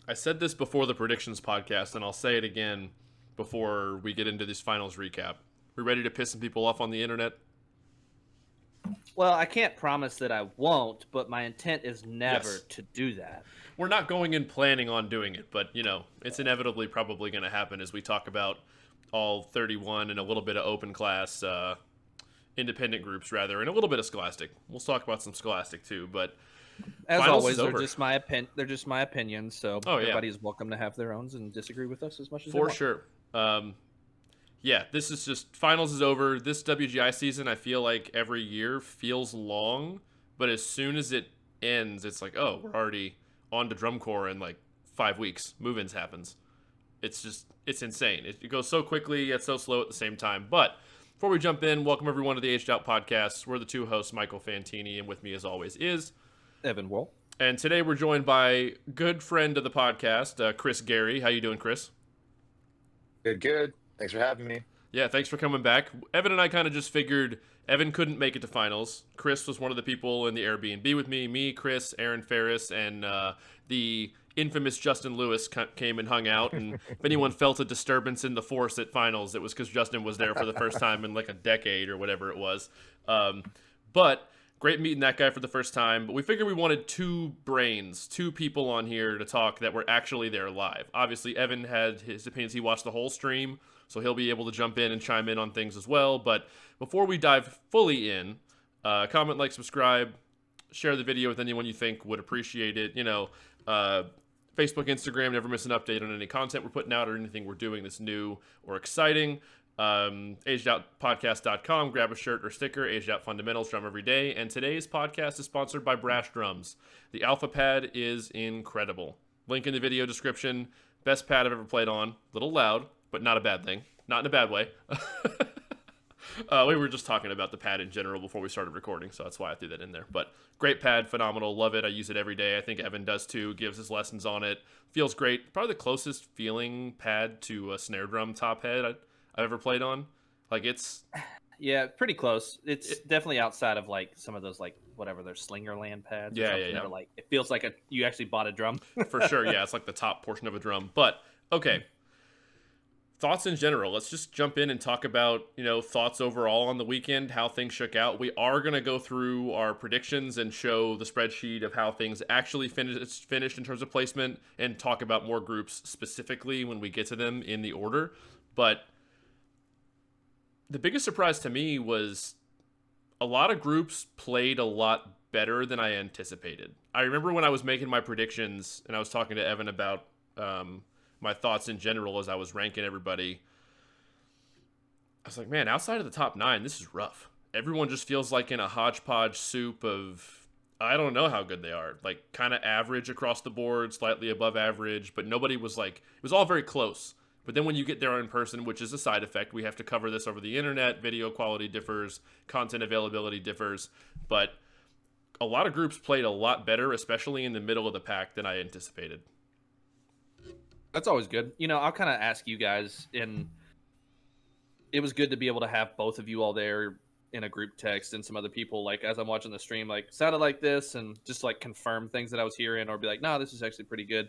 I said this before the predictions podcast, and I'll say it again before we get into this finals recap. We ready to piss some people off on the internet? Well, I can't promise that I won't, but my intent is never Yes. to do that. We're not going in planning on doing it, but it's inevitably probably going to happen as we talk about all 31 and a little bit of open class, independent groups rather, and a little bit of Scholastic. We'll talk about some Scholastic too, but As finals always, is they're over. just my they're just my opinions, so Oh, yeah. everybody is welcome to have their own and disagree with us as much as they For want. sure. Yeah, this is just finals is over. This WGI season, I feel like every year feels long, but as soon as it ends, it's like, oh, we're already on to drum corps in like 5 weeks. Move-ins happens. It's insane. It goes so quickly, yet so slow at the same time. But before we jump in, welcome everyone to the Aged Out Podcast. We're the two hosts, Michael Fantini, and with me as always is Evan Worrell. And today we're joined by good friend of the podcast, Chris Garay. How you doing, Chris? Good. Thanks for having me. Yeah, thanks for coming back. Evan and I kind of just figured Evan couldn't make it to finals. Chris was one of the people in the Airbnb with me. Me, Chris, Aaron Ferris, and the infamous Justin Lewis came and hung out. And if anyone felt a disturbance in the force at finals, it was because Justin was there for the first time in like a decade or whatever it was. But great meeting that guy for the first time. But we figured we wanted two people on here to talk that were actually there live. Obviously, Evan had his opinions. He watched the whole stream, so he'll be able to jump in and chime in on things as well. But before we dive fully in, comment, like, subscribe, share the video with anyone you think would appreciate it. Facebook, Instagram, never miss an update on any content we're putting out or anything we're doing that's new or exciting. AgedOutPodcast.com, grab a shirt or sticker. Aged Out Fundamentals, drum every day. And today's podcast is sponsored by Brash Drums. The Alpha Pad is incredible. Link in the video description. Best pad I've ever played on. Little loud, but not a bad thing. Not in a bad way. We were just talking about the pad in general before we started recording, so that's why I threw that in there. But great pad, phenomenal, love it. I use it every day. I think Evan does too, gives his lessons on it. Feels great. Probably the closest feeling pad to a snare drum top head I've ever played on. Like, it's... Yeah, pretty close. It's definitely outside of like some of those like whatever their Slingerland pads. Yeah. That are, like, it feels like you actually bought a drum. For sure, yeah. It's like the top portion of a drum. But, okay. Thoughts in general. Let's just jump in and talk about, thoughts overall on the weekend, how things shook out. We are going to go through our predictions and show the spreadsheet of how things actually finished in terms of placement and talk about more groups specifically when we get to them in the order. But the biggest surprise to me was a lot of groups played a lot better than I anticipated. I remember when I was making my predictions and I was talking to Evan about my thoughts in general as I was ranking everybody. I was like, man, outside of the top 9, this is rough. Everyone just feels like in a hodgepodge soup of, I don't know how good they are. Like, kind of average across the board, slightly above average, but nobody was like, it was all very close. But then when you get there in person, which is a side effect, we have to cover this over the internet, video quality differs, content availability differs, but a lot of groups played a lot better, especially in the middle of the pack, than I anticipated. That's always good. I'll kind of ask you guys, and it was good to be able to have both of you all there in a group text and some other people, like, as I'm watching the stream, like, sounded like this, and just, like, confirm things that I was hearing, or be like, no, this is actually pretty good.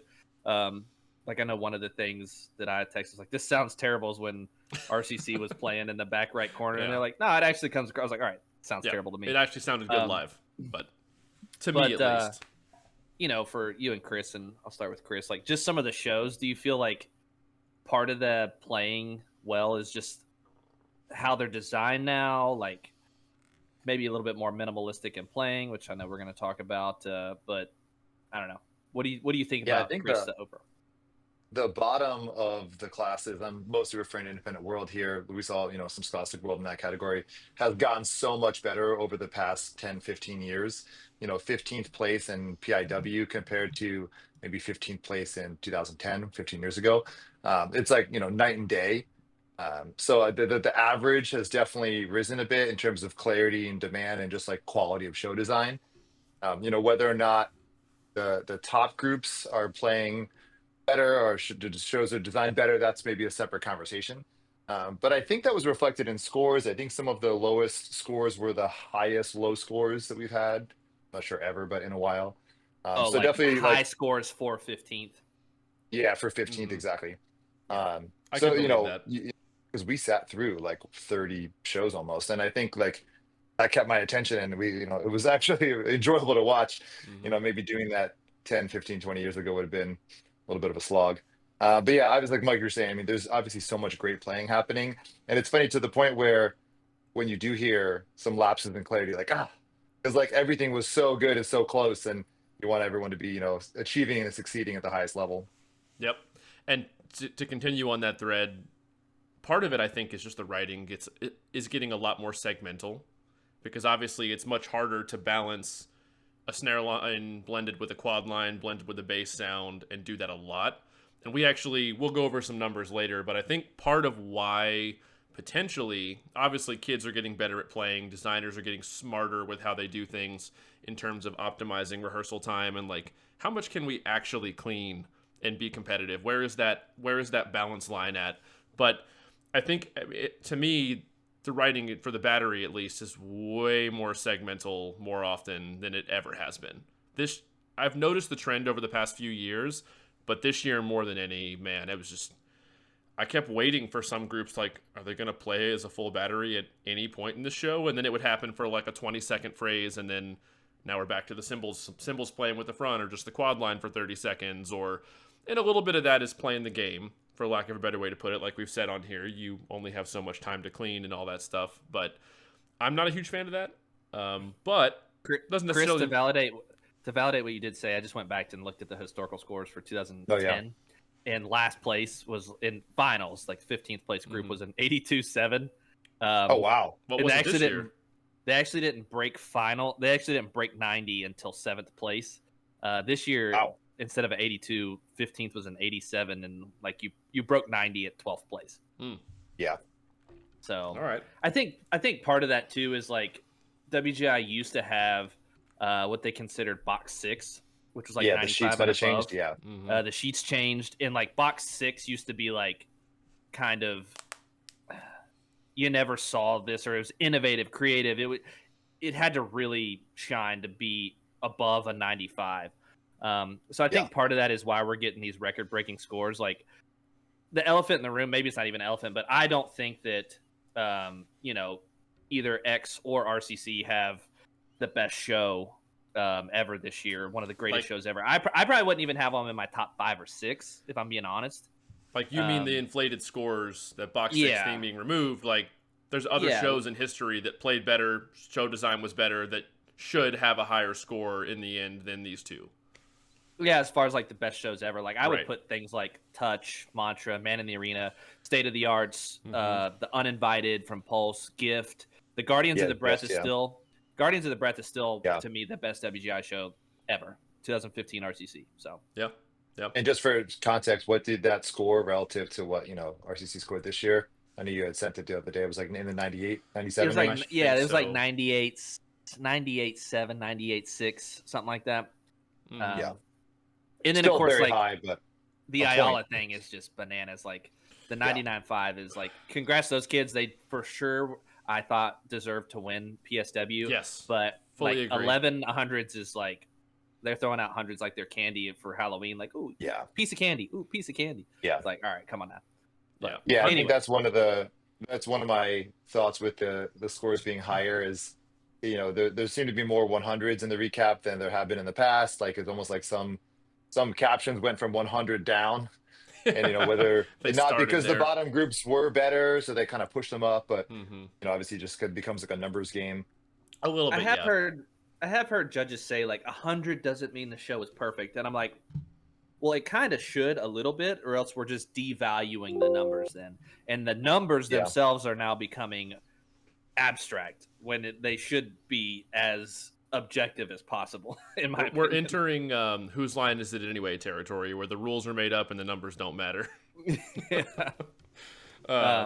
Like, I know one of the things that I texted was like, this sounds terrible, is when RCC was playing in the back right corner, and they're like, no, it actually comes across. I was like, all right, sounds terrible to me. It actually sounded good live, but to me at least. For you and Chris, and I'll start with Chris, like, just some of the shows, do you feel like part of the playing well is just how they're designed now, like maybe a little bit more minimalistic in playing, which I know we're going to talk about, but I don't know. What do you think about Chris overall? The bottom of the classes, I'm mostly referring to Independent World here. We saw, some Scholastic World in that category, has gotten so much better over the past 10, 15 years. 15th place in PIW compared to maybe 15th place in 2010, 15 years ago. It's like, night and day. So the average has definitely risen a bit in terms of clarity and demand and just like quality of show design. Whether or not the top groups are playing better or the shows are designed better, that's maybe a separate conversation. But I think that was reflected in scores. I think some of the lowest scores were the highest low scores that we've had. Not sure ever, but in a while. So like definitely high scores for 15th. Yeah, for 15th Mhm. exactly. Yeah, I can So believe that. because we sat through like 30 shows almost, and I think like that kept my attention, and it was actually enjoyable to watch. Hmm. Maybe doing that 10, 15, 20 years ago would have been a little bit of a slog. But yeah, I was like Mike, you're saying. I mean, there's obviously so much great playing happening, and it's funny to the point where when you do hear some lapses in clarity, like because like everything was so good and so close, and you want everyone to be achieving and succeeding at the highest level. Yep. And to continue on that thread, part of it I think is just the writing is getting a lot more segmental because obviously it's much harder to balance a snare line blended with a quad line blended with a bass sound and do that a lot. And we'll go over some numbers later, but I think part of why potentially obviously kids are getting better at playing, designers are getting smarter with how they do things in terms of optimizing rehearsal time and like how much can we actually clean and be competitive? Where is that balance line at? But I think to me, the writing for the battery at least is way more segmental more often than it ever has been. This I've noticed the trend over the past few years, but this year more than any, man, it was just I kept waiting for some groups like, are they going to play as a full battery at any point in the show? And then it would happen for like a 20-second phrase, and then now we're back to the cymbals playing with the front, or just the quad line for 30 seconds, and a little bit of that is playing the game, for lack of a better way to put it. Like we've said on here, you only have so much time to clean and all that stuff. But I'm not a huge fan of that. But doesn't Chris, necessarily. to validate what you did say, I just went back and looked at the historical scores for Oh yeah. 2010, and last place was in finals, like 15th place group Mhm. was an 82-7. Oh wow. What And was it this year? they actually didn't break final. They actually didn't break 90 until 7th place. This year, Wow. instead of 82, 15th was an 87, and like you broke 90 at 12th place. Yeah. So All right. I think part of that too is like WGI used to have what they considered box 6, which was like Yeah, the sheets 95 might and have changed. above. Yeah. Mhm. The sheets changed, and like box 6 used to be like kind of you never saw this, or it was innovative, creative. It had to really shine to be above a 95. So I Yeah. think part of that is why we're getting these record-breaking scores. Like the elephant in the room, maybe it's not even an elephant, but I don't think that either X or RCC have the best show ever this year, one of the greatest Like shows ever. I probably wouldn't even have them in my top 5 or 6 if I'm being honest. Like you mean the inflated scores, that box 6 Yeah, thing being removed? Like there's other yeah, shows in history that played better, show design was better, that should have a higher score in the end than these two. yeah. As far as like the best shows ever, like I would Right. put things like Touch, Mantra, Man in the Arena, State of the Arts, Mhm. The Uninvited from Pulse, Gift, the Guardians of Yeah. the Breath Yes. is Yeah. still Guardians of the Breath is still Yeah. to me the best WGI show ever. 2015 RCC. So Yeah. Yep. And just for context, what did that score relative to what RCC scored this year? I know you had sent it the other day. It was like in the 98, it 97 was like I range. think it was like so. 98.7, 98.6, something like that. Mhm. Yeah. And then of Still course very like high, but the a point. Ayala thing is just bananas. Like the Yeah. 99.5 is like, congrats to those kids. They for sure I thought deserved to win PSW. Yes. But Fully like agree. 11 hundreds is like they're throwing out hundreds like they're candy for Halloween. Like, ooh, Yeah. piece of candy. Ooh, piece of candy. Yeah. It's like, all right, come on now. Yeah. Yeah, I Anyway. think that's one of my thoughts with the scores being higher is, there seem to be more 100s in the recap than there have been in the past. Like it's almost like some captions went from 100 down, and whether They not started because the there. bottom groups were better, so they kind of pushed them up, but Mhm. obviously just becomes like a numbers game. A little I bit, have yeah. heard judges say like 100 doesn't mean the show is perfect, and I'm like, well, it kind of should a little bit, or else we're just devaluing the numbers then, and the numbers Yeah. themselves are now becoming abstract when they should be as objective as possible. In my We're opinion. entering whose line is it anyway territory where the rules are made up and the numbers don't matter. Yeah.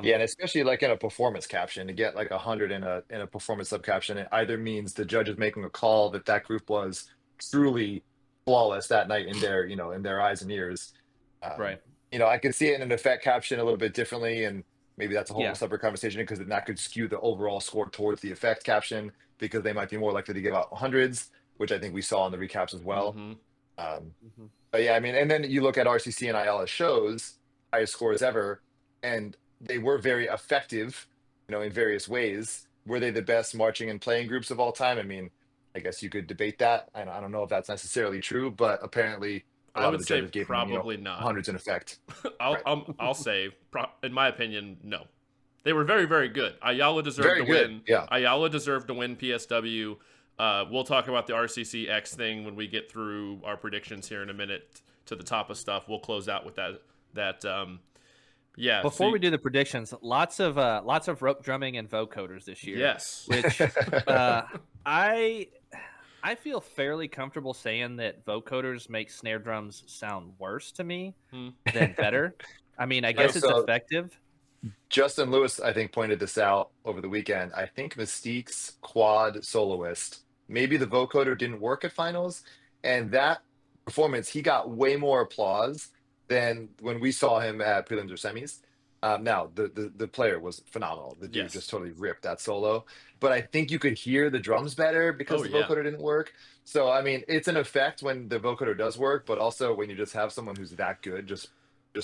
Yeah, and especially like in a performance caption, to get like 100 in a performance sub caption, it either means the judge is making a call that group was truly flawless that night in their eyes and ears. Um, Right. I could see it in an effect caption a little bit differently, and maybe that's a whole Yeah. separate conversation because then that could skew the overall score towards the effect caption because they might be more likely to give out hundreds, which I think we saw in the recaps as well. Mm-hmm. Mhm. But yeah, I mean, and then you look at RCC and IL as shows, highest scores ever, and they were very effective, in various ways. Were they the best marching and playing groups of all time? I mean, I guess you could debate that. I don't know if that's necessarily true, but apparently a I lot of would the say judges gave them, probably not. hundreds in effect. I'll Right. I'll say, in my opinion, no. They were very, very good. Ayala deserved Very to good. win. Yeah. Ayala deserved to win PSW. We'll talk about the RCC X thing when we get through our predictions here in a minute to the top of stuff. We'll close out with that. Yeah. Before we do the predictions, lots of rope drumming and vocoders this year. Yes. Which I feel fairly comfortable saying that vocoders make snare drums sound worse to me than better. I mean, I guess it's So effective. Justin Lewis, I think, pointed this out over the weekend. I think Mystique's quad soloist, maybe the vocoder didn't work at finals, and that performance, he got way more applause than when we saw him at prelims or semis. Now, the player was phenomenal. The dude Yes. just totally ripped that solo. But I think you could hear the drums better because the vocoder didn't work. So, I mean, it's an effect when the vocoder does work, but also when you just have someone who's that good, just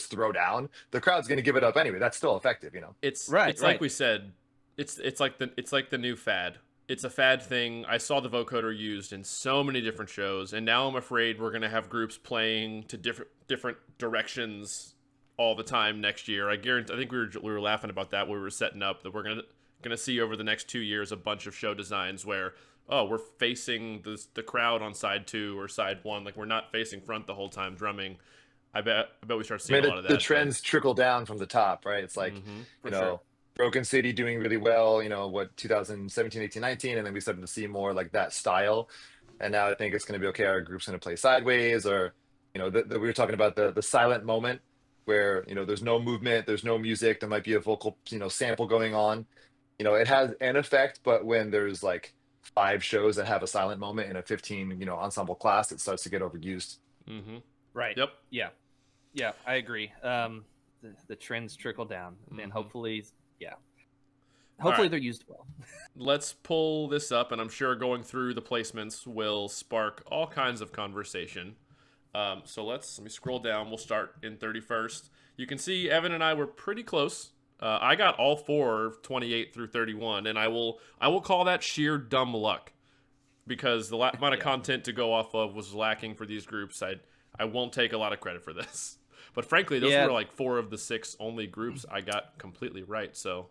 throw down, the crowd's going to give it up anyway. That's still effective. It's Right. like we said, it's like the new fad. It's a fad thing. I saw the vocoder used in so many different shows, and now I'm afraid we're gonna have groups playing to different directions all the time next year. I guarantee. I think we were laughing about that. We were setting up that we're gonna see over the next 2 years a bunch of show designs where we're facing the crowd on side 2 or side 1, like we're not facing front the whole time drumming. I bet we start seeing a lot of that. The trends trickle down from the top, right? It's like, Sure. Broken City doing really well, 2017, 18, 19, and then we started to see more like that style. And now I think it's going to be okay. Our group's going to play sideways, or, we were talking about the silent moment where, there's no movement, there's no music, there might be a vocal, sample going on. It has an effect, but when there's like 5 shows that have a silent moment in a 15, ensemble class, it starts to get overused. Mm-hmm. Right. Yep. Yeah, I agree. The trends trickle down, and hopefully Right. they're used well. Let's pull this up, and I'm sure going through the placements will spark all kinds of conversation. So let me scroll down. We'll start in 31st. You can see Evan and I were pretty close. I got all 4, 28 through 31, and I will call that sheer dumb luck because the amount of content to go off of was lacking for these groups. I won't take a lot of credit for this. But frankly, those were like 4 of the 6 only groups I got completely right. So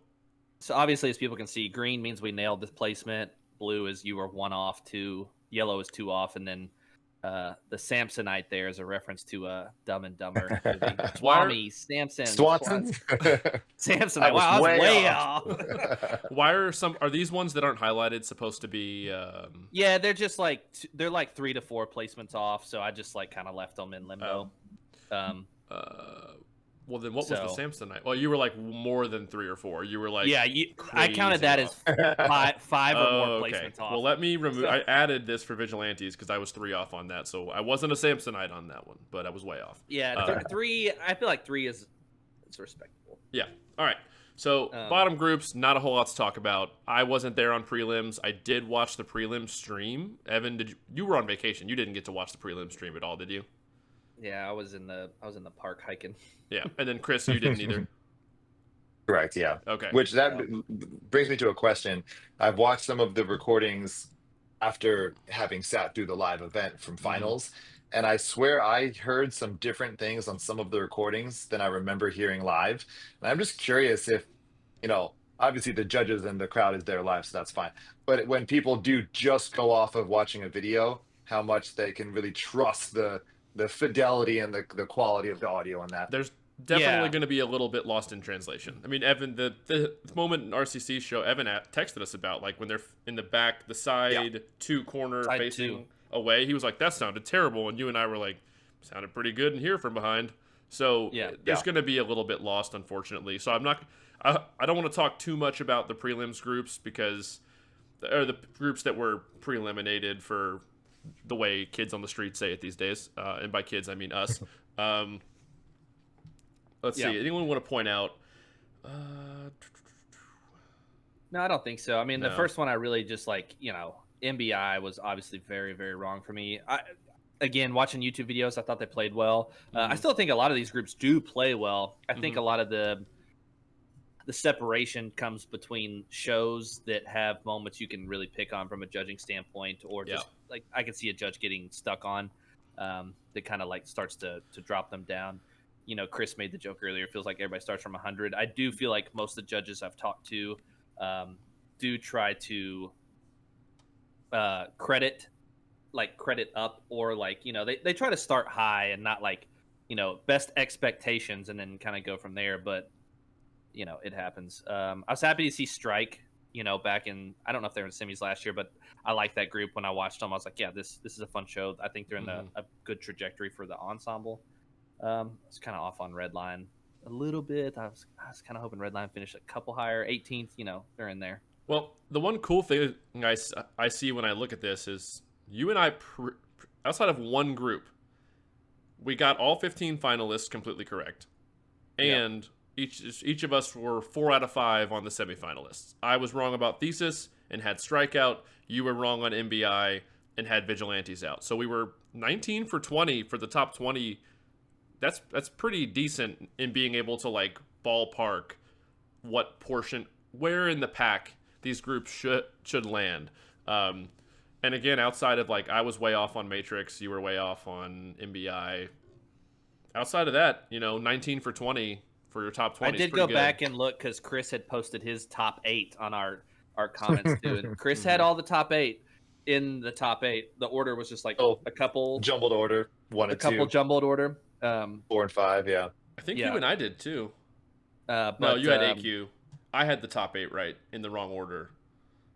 obviously, as people can see, green means we nailed the placement. Blue is you were 1 off, 2. Yellow is 2 off, and then the Samsonite there is a reference to Dumb and Dumber movie. Swami, Samson, Swanson? Samsonite. Wow, I was way off. why are these ones that aren't highlighted supposed to be? Yeah, they're just like they're like 3 to 4 placements off. So I just like kind of left them in limbo. Well, then what was the Samsonite? Well, you were like more than 3 or 4. You were like I counted that as 5 or more placements off. Well, let me remove. I added this for Vigilantes because I was 3 off on that, so I wasn't a Samsonite on that one, but I was way off. Yeah, 3. I feel like 3 is respectable. Yeah. All right. So bottom groups, not a whole lot to talk about. I wasn't there on prelims. I did watch the prelim stream. Evan, you were on vacation? You didn't get to watch the prelim stream at all, did you? Yeah, I was in the park hiking. Yeah, and then Chris, you didn't either. Correct. Yeah. Okay. Which that brings me to a question. I've watched some of the recordings after having sat through the live event from finals, and I swear I heard some different things on some of the recordings than I remember hearing live. And I'm just curious if, obviously the judges and the crowd is there live, so that's fine. But when people do just go off of watching a video, how much they can really trust the fidelity and the quality of the audio on that. There's definitely going to be a little bit lost in translation. I mean, Evan, the moment in RCC show, Evan texted us about, like, when they're in the back, the side 2 corner side facing 2. away, he was like, that sounded terrible. And you and I were like, sounded pretty good in here from behind. So there's going to be a little bit lost, unfortunately. So I don't want to talk too much about the prelims groups because, or the groups that were pre-eliminated for the way kids on the street say it these days. And by kids, I mean us. Let's see. Anyone want to point out? No, I don't think so. I mean, the first one I really just MBI was obviously very, very wrong for me. again, watching YouTube videos, I thought they played well. I still think a lot of these groups do play well. I think a lot of the separation comes between shows that have moments you can really pick on from a judging standpoint, or just like I can see a judge getting stuck on that kind of like starts to drop them down. You know, Chris made the joke earlier. It feels like everybody starts from 100. I do feel like most of the judges I've talked to do try to credit up, or like, you know, they try to start high and not like, you know, best expectations and then kind of go from there. But you know, it happens. I was happy to see Strike, you know, back in, I don't know if they were in semis last year, but I like that group. When I watched them, I was like, yeah, this is a fun show. I think they're in a good trajectory for the ensemble. It's kind of off on Redline a little bit. I was kind of hoping Redline finished a couple higher, 18th, you know, they're in there. Well, the one cool thing I see when I look at this is you and I, outside of one group, we got all 15 finalists completely correct. And each of us were 4 out of 5 on the semifinalists. I was wrong about Thesis and had Strikeout. You were wrong on MBI and had Vigilantes out. So we were 19 for 20 for the top 20. That's pretty decent in being able to like ballpark what portion, where in the pack these groups should land. And again, outside of like, I was way off on Matrix, you were way off on MBI. Outside of that, you know, 19 for 20 for your top 20. I did go back and look because Chris had posted his top 8 on our comments too. And Chris had all the top 8 in the top 8. The order was just like a couple jumbled order, 1 and 2. A couple jumbled order. 4 and 5, yeah. I think you and I did too. But, no, you had AQ. I had the top 8 right in the wrong order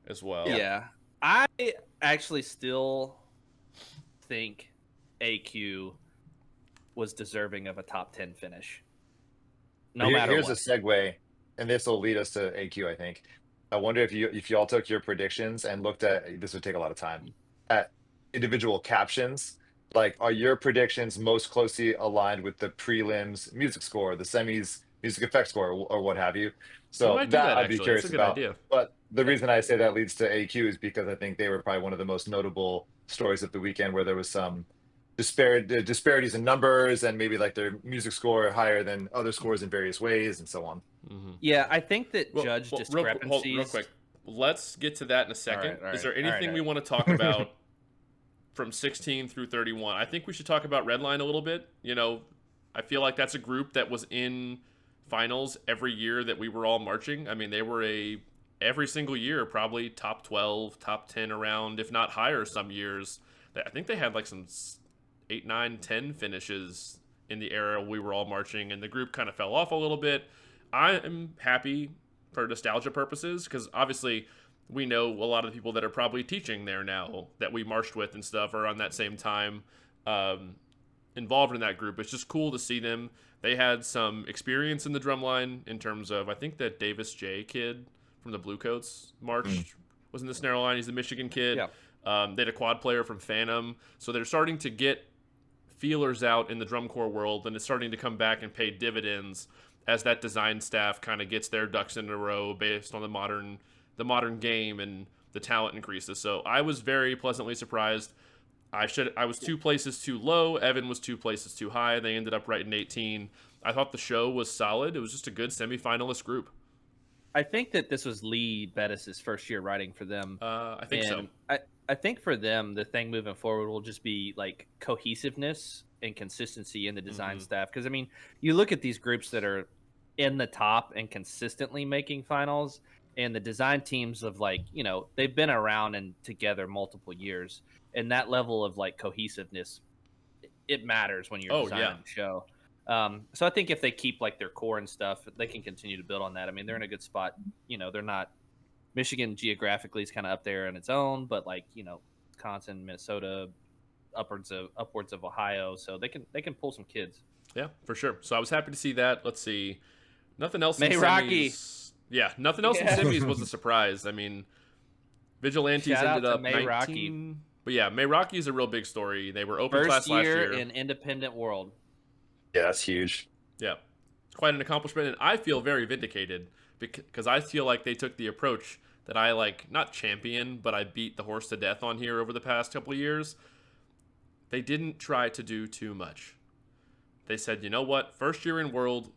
as well. Yeah. I actually still think AQ was deserving of a top 10 finish. Here's a segue, and this will lead us to AQ, I think. I wonder if y'all took your predictions and looked at, this would take a lot of time, at individual captions. Like, are your predictions most closely aligned with the prelims music score, the semis music effects score, or what have you? So that I'd be curious about. Idea. But the reason I say that leads to AQ is because I think they were probably one of the most notable stories of the weekend, where there was some disparities in numbers and maybe like their music score higher than other scores in various ways and so on. Yeah, I think that judge discrepancies. Real quick, let's get to that in a second. All right. Is there anything we want to talk about from 16 through 31? I think we should talk about Redline a little bit. You know, I feel like that's a group that was in finals every year that we were all marching. I mean, they were every single year probably top 12, top 10 around, if not higher some years. I think they had like some 8, 9, 10 finishes in the era we were all marching, and the group kind of fell off a little bit. I am happy for nostalgia purposes, because obviously we know a lot of the people that are probably teaching there now that we marched with and stuff are on that same time involved in that group. It's just cool to see them. They had some experience in the drumline in terms of, I think that Davis J kid from the Bluecoats marched, was in the snare line. He's the Michigan kid. Yeah. They had a quad player from Phantom. So they're starting to get feelers out in the drum corps world, and it's starting to come back and pay dividends as that design staff kind of gets their ducks in a row based on the modern game and the talent increases. So I was very pleasantly surprised. I was 2 places too low. Evan was 2 places too high. They ended up right in 18. I thought the show was solid. It was just a good semifinalist group. I think that this was Lee Bettis' first year writing for them. I think so. I think for them, the thing moving forward will just be like cohesiveness and consistency in the design staff. Because, I mean, you look at these groups that are in the top and consistently making finals, and the design teams of, like, you know, they've been around and together multiple years. And that level of like cohesiveness, it matters when you're designing a show. So I think if they keep like their core and stuff, they can continue to build on that. I mean, they're in a good spot. You know, they're not, Michigan geographically is kind of up there on its own, but like, you know, Wisconsin, Minnesota, upwards of Ohio, so they can pull some kids. Yeah, for sure. So I was happy to see that. Let's see, nothing else. May in Rocky. Semis. Yeah, nothing else in semis was a surprise. I mean, Vigilantes ended up 19. Rocky. But yeah, May Rocky is a real big story. They were open class last year. First year in independent world. Yeah, that's huge. Yeah, it's quite an accomplishment, and I feel very vindicated because I feel like they took the approach that I like, not champion, but I beat the horse to death on here over the past couple of years. they didn't try to do too much. They said, you know what? First year in World,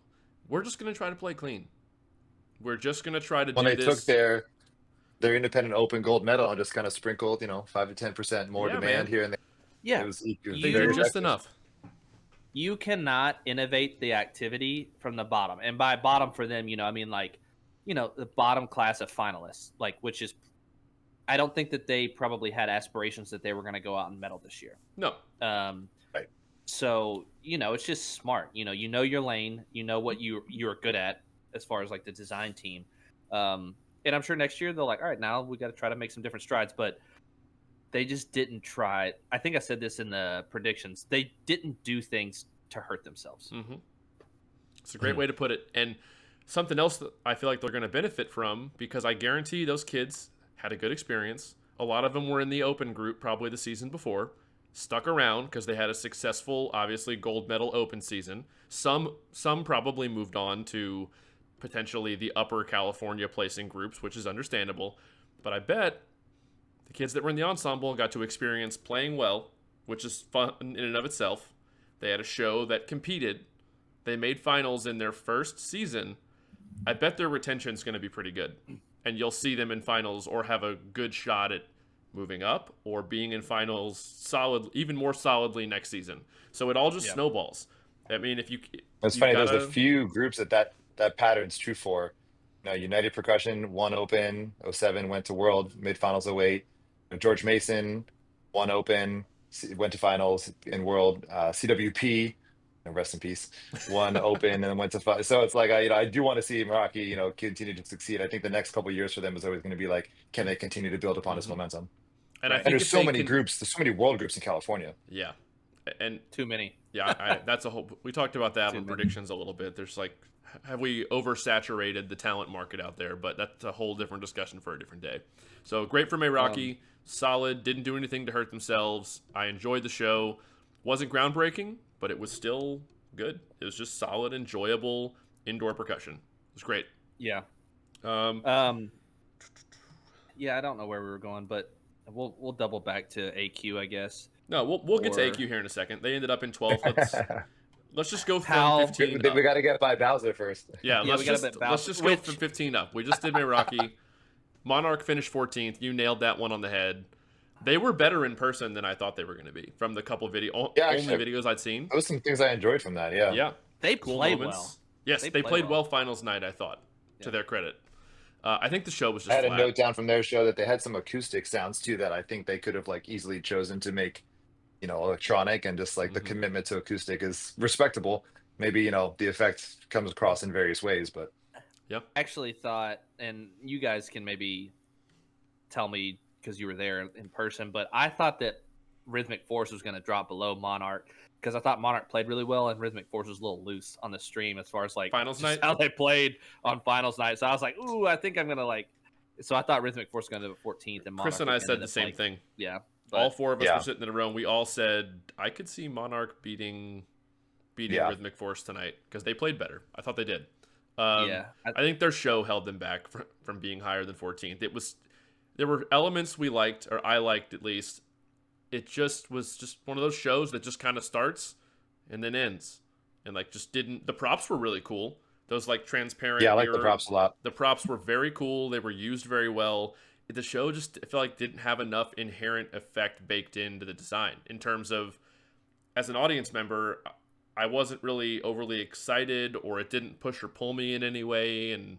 we're just going to try to play clean. We're just going to try to When do they this. took their independent open gold medal and just kind of sprinkled, 5 to 10% more Yeah, demand man. here and there. Yeah, It was They very did just effective. enough. you cannot innovate the activity from the bottom. And by bottom for them, the bottom class of finalists, which is, I don't think that they probably had aspirations that they were going to go out and medal this year. No. Right. So, it's just smart. You know your lane, you know what you're good at as far as like the design team. And I'm sure next year they're like, all right, now we got to try to make some different strides, but they just didn't try. I think I said this in the predictions. They didn't do things to hurt themselves. Mm-hmm. It's a great way to put it. And something else that I feel like they're going to benefit from, because I guarantee those kids had a good experience. A lot of them were in the open group probably the season before, stuck around because they had a successful, obviously, gold medal open season. Some probably moved on to potentially the upper California placing groups, which is understandable. But I bet the kids that were in the ensemble got to experience playing well, which is fun in and of itself. They had a show that competed. They made finals in their first season. I bet their retention is going to be pretty good. And you'll see them in finals or have a good shot at moving up or being in finals even more solidly next season. So it all just snowballs. I mean, if you... It's funny, there's a few groups that pattern's true for. United Percussion won Open 07, went to World, made finals 08. George Mason won Open, went to finals in World. CWP, rest in peace, won Open and then went to finals. So it's like I do want to see Meraki continue to succeed. I think the next couple of years for them is always going to be like, can they continue to build upon this momentum? And I think there's so many groups, there's so many world groups in California. Yeah, and too many. Yeah, that's a whole. We talked about that on predictions a little bit. There's like, have we oversaturated the talent market out there? But that's a whole different discussion for a different day. So great for Meraki, solid. Didn't do anything to hurt themselves. I enjoyed the show. Wasn't groundbreaking, but it was still good. It was just solid, enjoyable indoor percussion. It was great. Yeah. Yeah, I don't know where we were going, but we'll double back to AQ, I guess. No, we'll get to AQ here in a second. They ended up in 12th. Let's just go from 15 up. We got to get by Bowser first. Yeah, let's just go from 15 up. We just did Meraki. Monarch finished 14th. You nailed that one on the head. They were better in person than I thought they were going to be from the couple only videos I'd seen. Those some things I enjoyed from that, yeah. Yeah. They played well. Yes, they played well finals night, I thought, to their credit. I think the show was just I had flat. a note down from their show that they had some acoustic sounds, too, that I think they could have easily chosen to make electronic, and just the commitment to acoustic is respectable. Maybe, the effect comes across in various ways, but. Yep. I actually thought, and you guys can maybe tell me because you were there in person, but I thought that Rhythmic Force was going to drop below Monarch because I thought Monarch played really well and Rhythmic Force was a little loose on the stream as far as finals night, how they played on finals night. So I was like, ooh, I think I'm going to so I thought Rhythmic Force was going to be 14th, and Monarch Chris and I said the same thing. Yeah. All four of us were sitting in a row. We all said, I could see Monarch beating Rhythmic Force tonight because they played better. I thought they did. I think their show held them back from being higher than 14th. There were elements we liked, or I liked at least. It just was just one of those shows that just kind of starts and then ends. And just didn't. The props were really cool. Those transparent. Yeah, I like the props a lot. The props were very cool. They were used very well. The show just, I feel like, didn't have enough inherent effect baked into the design. In terms of, as an audience member, I wasn't really overly excited, or it didn't push or pull me in any way, and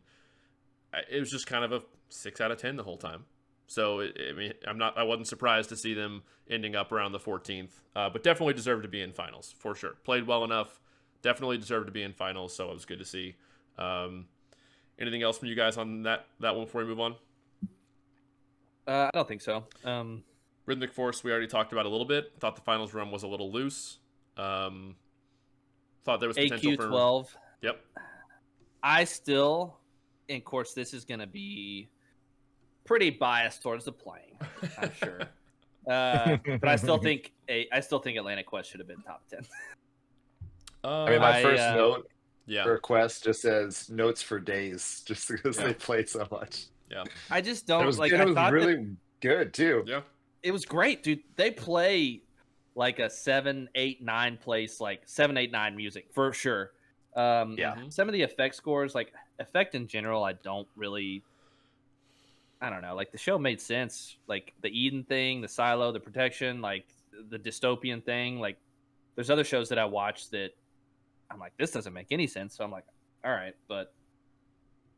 it was just kind of a 6 out of 10 the whole time. So I wasn't surprised to see them ending up around the 14th, but definitely deserved to be in finals for sure. Played well enough, definitely deserved to be in finals. So it was good to see. Anything else from you guys on that one before we move on? I don't think so. Rhythmic Force, we already talked about a little bit. Thought the finals run was a little loose. Thought there was potential for 12. Yep. I still, and of course, this is going to be pretty biased towards the playing, I'm sure. But I still think Atlantic Quest should have been top 10. My first note Yeah. for Quest just says notes for days, just because they played so much. Yeah. I just don't It was, like. it I was thought really good too. Yeah. it was great, dude. They play like a 7, 8, 9 place, like 7, 8, 9 music for sure. Yeah. Some of the effect scores, like effect in general, I don't know. Like the show made sense, like the Eden thing, the silo, the protection, like the dystopian thing. Like there's other shows that I watch that I'm like, this doesn't make any sense. So I'm like, all right, but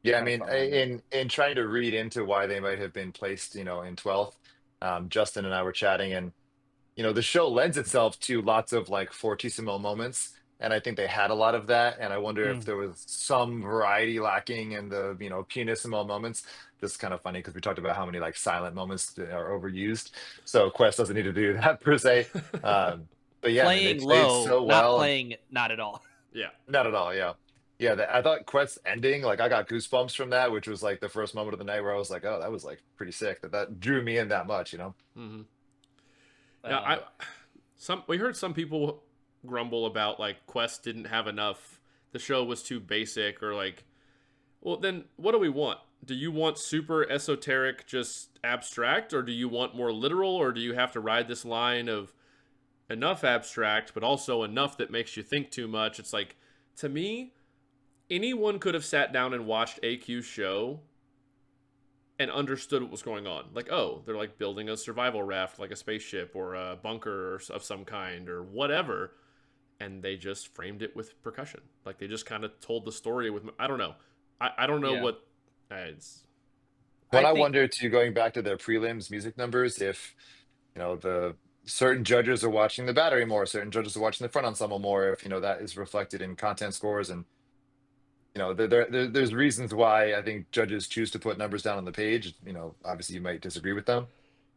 Yeah, I kind of mean, fun around there. in trying to read into why they might have been placed, in 12th, Justin and I were chatting, and the show lends itself to lots of like fortissimo moments, and I think they had a lot of that. And I wonder if Mm. there was some variety lacking in the pianissimo moments. This is kind of funny because we talked about how many like silent moments that are overused. So Quest doesn't need to do that per se. Um, but yeah, man, they Playing played low, so not well, and playing not at all. Yeah. not at all. Yeah. Yeah, I thought Quest's ending, like I got goosebumps from that, which was like the first moment of the night where I was like, oh, that was like pretty sick. That drew me in that much. Hmm. Yeah, Uh, we heard some people grumble about like Quest didn't have enough. The show was too basic, or like, well, then what do we want? Do you want super esoteric, just abstract, or do you want more literal, or do you have to ride this line of enough abstract, but also enough that makes you think too much? It's like, to me, anyone could have sat down and watched AQ's show and understood what was going on. Like, oh, they're like building a survival raft, like a spaceship or a bunker of some kind or whatever. And they just framed it with percussion. Like they just kind of told the story with, I don't know. I don't know yeah, what, it's, When I I think wonder too, going back to their prelims music numbers, if the certain judges are watching the battery more, certain judges are watching the front ensemble more, if that is reflected in content scores, and there's reasons why I think judges choose to put numbers down on the page. Obviously you might disagree with them.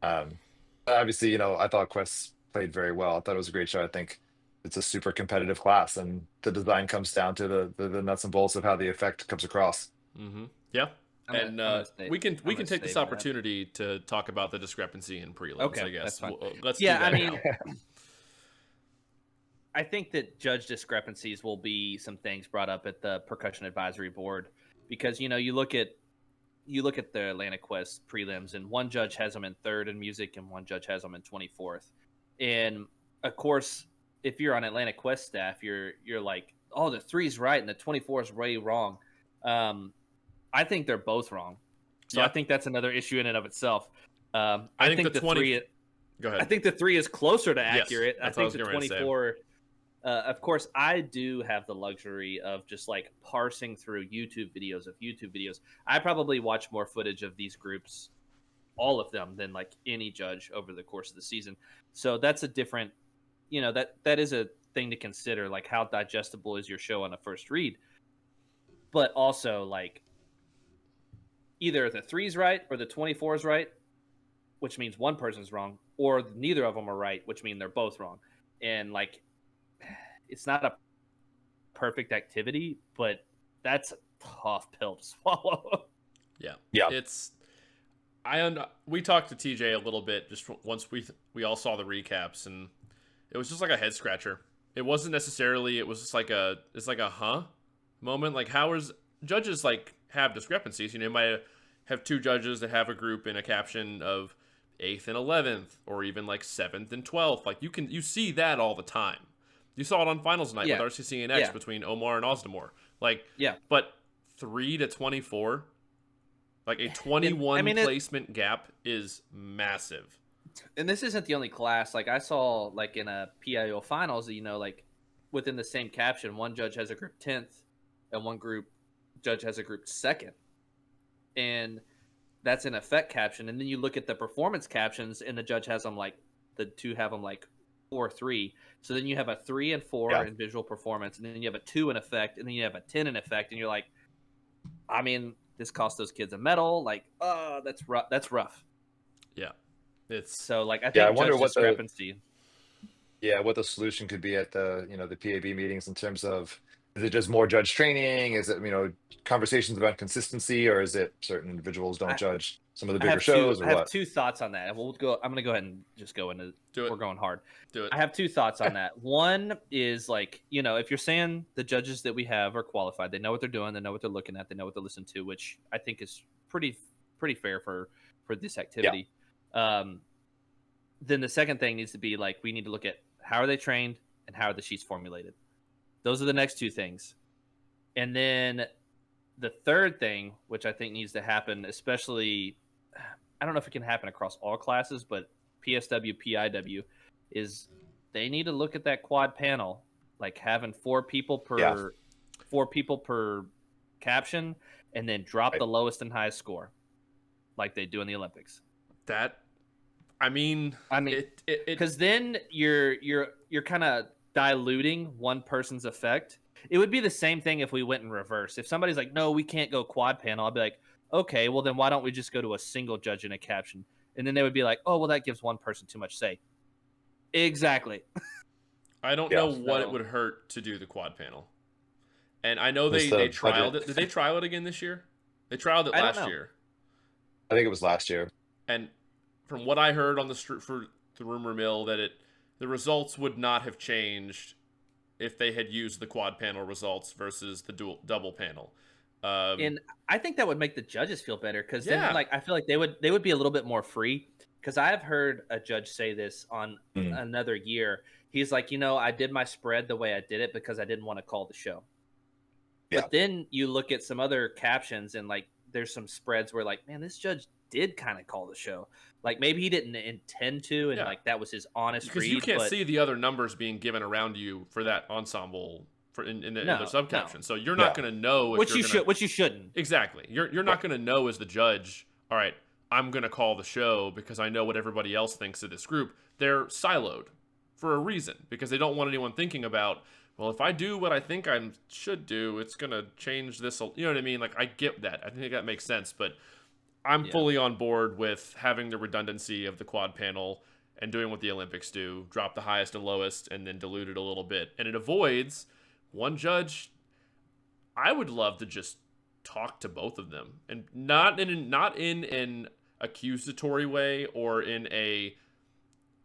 Um, but obviously, I thought Quest played very well. I thought it was a great show. I think it's a super competitive class, and the design comes down to the nuts and bolts of how the effect comes across. mm-hmm. Yeah. And I'm gonna stay. we I'm can gonna take this stay that. opportunity to talk about the discrepancy in prelims, Okay, I that's guess. fine. Let's do Yeah, I that mean, now. I think that judge discrepancies will be some things brought up at the percussion advisory board because you look at the Atlantic Quest prelims and one judge has them in third in music and one judge has them in 24th. And of course, if you're on Atlantic Quest staff, you're like, oh, the 3's right and the 24 is way wrong. I think they're both wrong. So I Yeah. think that's another issue in and of itself. I think the 20 3. Go ahead. I think the 3 is closer to Yes, accurate. I that's what I think was the getting ready to say. 24. Of course, I do have the luxury of just like parsing through YouTube videos. I probably watch more footage of these groups, all of them, than like any judge over the course of the season. So that's a different, that is a thing to consider. Like how digestible is your show on a first read, but also like either the 3's right or the 24's right, which means one person's wrong, or neither of them are right, which means they're both wrong. And like, it's not a perfect activity, but that's a tough pill to swallow. Yeah. Yeah. We talked to TJ a little bit just once we all saw the recaps, and it was just like a head scratcher. It wasn't necessarily, it was just like it's like a huh moment. Like how is judges like have discrepancies? You might have two judges that have a group in a caption of 8th and 11th, or even like 7th and 12th. Like you see that all the time. You saw it on finals night with RCC and X between Omar and Ozdemir. Like, but 3 to 24, like a 21 placement gap is massive. And this isn't the only class. Like I saw, like in a PIO finals, like within the same caption, one judge has a group 10th, and one judge has a group 2nd, and that's an effect caption. And then you look at the performance captions, and the judge has them like the two have them like 4-3. So then you have a 3 and 4 in visual performance, and then you have a 2 in effect, and then you have a 10 in effect, and you're like, I mean, this cost those kids a medal. Like, that's rough. That's rough. Yeah, it's so like I think I wonder what discrepancy. what the solution could be at the the PAB meetings in terms of, is it just more judge training? Is it conversations about consistency, or is it certain individuals don't judge some of the bigger shows, or I have what? two thoughts on that. I'm going to go ahead and just go into. We're going hard. Do it. I have two thoughts on that. One is like, if you're saying the judges that we have are qualified, they know what they're doing, they know what they're looking at, they know what they're listening to, which I think is pretty fair for this activity. then the second thing needs to be like, we need to look at how are they trained and how are the sheets formulated. Those are the next two things. And then the third thing, which I think needs to happen, especially, I don't know if it can happen across all classes, but PSW, PIW, is they need to look at that quad panel, like having four people per caption, and then drop the lowest and highest score, like they do in the Olympics. Because then you're kind of diluting one person's effect. It would be the same thing if we went in reverse. If somebody's like, no, we can't go quad panel, I'd be like, okay, well then why don't we just go to a single judge and a caption? And then they would be like, oh, well, that gives one person too much say. Exactly. I don't know what it would hurt to do the quad panel. And I know they trialed it. Did they trial it again this year? They trialed it last year. I think it was last year. And from what I heard on for the rumor mill, that the results would not have changed if they had used the quad panel results versus the double panel. And I think that would make the judges feel better, because then, like, I feel like they would be a little bit more free. Because I've heard a judge say this on another year. He's like, I did my spread the way I did it because I didn't want to call the show. Yeah. But then you look at some other captions, and like there's some spreads where like, man, this judge did kind of call the show. Like maybe he didn't intend to, and like that was his honest read. Because you can't see the other numbers being given around you for that ensemble in the subcaption. So you're not going to know if which you shouldn't. Exactly. You're not going to know as the judge, all right, I'm going to call the show because I know what everybody else thinks of this group. They're siloed for a reason, because they don't want anyone thinking about, well, if I do what I think I should do, it's going to change this. You know what I mean? Like, I get that. I think that makes sense. But I'm fully on board with having the redundancy of the quad panel and doing what the Olympics do, drop the highest and lowest and then dilute it a little bit. And it avoids one judge. I would love to just talk to both of them, and not in an accusatory way or in a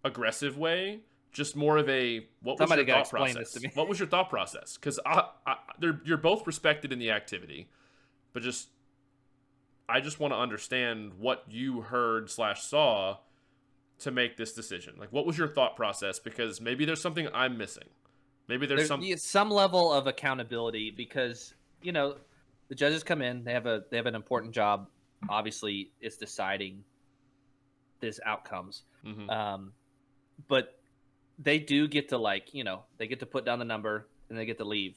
aggressive way, just more of a what was your thought process? What was your thought process? Because you're both respected in the activity, but I just want to understand what you heard / saw to make this decision. Like, what was your thought process? Because maybe there's something I'm missing. Maybe there's some level of accountability, because the judges come in, they have an important job. Obviously, it's deciding these outcomes. Mm-hmm. But they do get to they get to put down the number and they get to leave.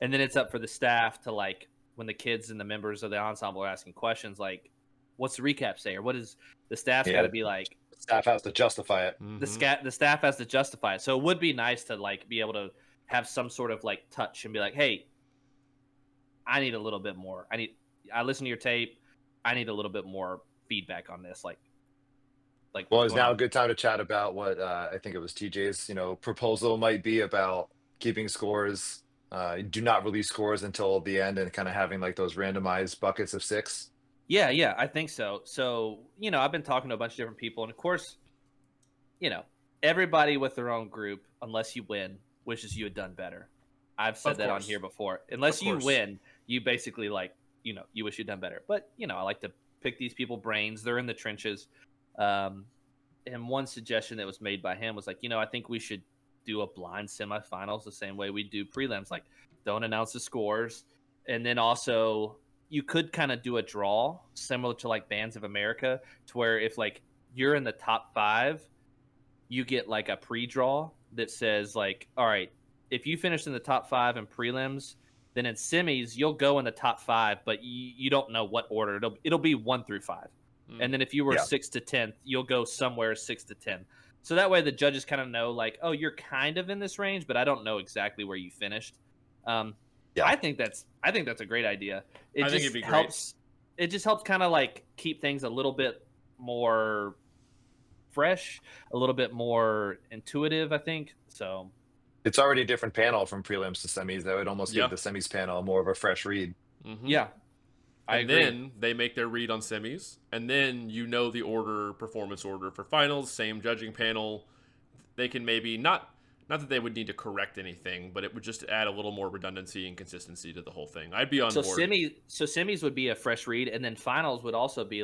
And then it's up for the staff to when the kids and the members of the ensemble are asking questions, like, what's the recap say? Or what is the staff's got to be like? The staff has to justify it. Mm-hmm. The staff has to justify it. So it would be nice to be able to have some sort of touch and be like, hey, I need a little bit more. I listen to your tape. I need a little bit more feedback on this. Well, it's now a good time to chat about what I think it was TJ's, proposal might be about keeping scores. Do not release scores until the end, and kind of having those randomized buckets of 6. Yeah, I think so. So, I've been talking to a bunch of different people, and of course, everybody with their own group, unless you win, wishes you had done better. I've said that on here before. Unless you win, you basically you wish you'd done better. But, I like to pick these people brains. They're in the trenches. And one suggestion that was made by him was I think we should do a blind semifinals the same way we do prelims. Don't announce the scores. And then also you could kind of do a draw similar to Bands of America, to where if you're in the top 5, you get a pre-draw that says all right, if you finish in the top 5 in prelims, then in semis you'll go in the top 5, but you don't know what order. It'll be 1 through 5. And then if you were 6th to 10th, you'll go somewhere 6th to 10. So that way the judges kind of know oh, you're kind of in this range, but I don't know exactly where you finished. I think that's a great idea. I think it'd be great. It just helps kind of keep things a little bit more fresh, a little bit more intuitive, I think. So it's already a different panel from prelims to semis. That would almost give the semis panel more of a fresh read. Mm-hmm. Yeah. And then they make their read on semis, and then the performance order for finals, same judging panel. They can maybe not that they would need to correct anything, but it would just add a little more redundancy and consistency to the whole thing. I'd be on board. So semis would be a fresh read, and then finals would also be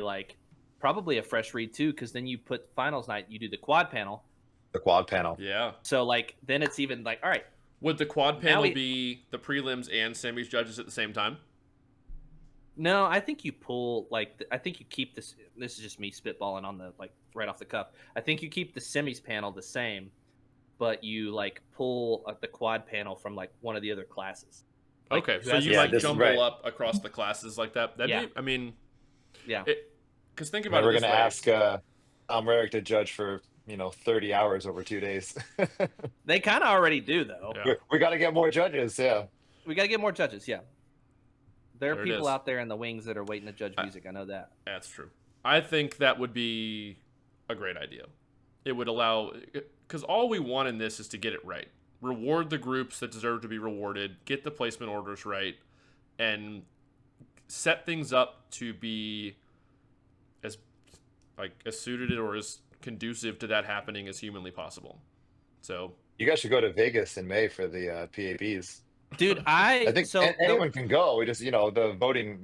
probably a fresh read too, because then you put finals night, you do the quad panel. The quad panel. Yeah. So like then it's even like, all right. Would the quad panel be the prelims and semis judges at the same time? No, I think you pull like I think you keep this. This is just me spitballing on the like right off the cuff. I think you keep the semis panel the same, but you like pull the quad panel from like one of the other classes. Like, okay, so you like jumble up across the classes like that. That'd be, I mean, yeah. Because think about it. We're This gonna way. ask Tom Rarick to judge for 30 hours over 2 days. They kind of already do though. Yeah. We got to get more judges. Yeah, we got to get more judges. Yeah. There are There it people is. out there in the wings that are waiting to judge music. I know that. That's true. I think that would be a great idea. It would allow, because all we want in this is to get it right. Reward the groups that deserve to be rewarded, get the placement orders right, and set things up to be as suited or as conducive to that happening as humanly possible. So you guys should go to Vegas in May for the PABs. Dude, I think so anyone can go. We just, the voting,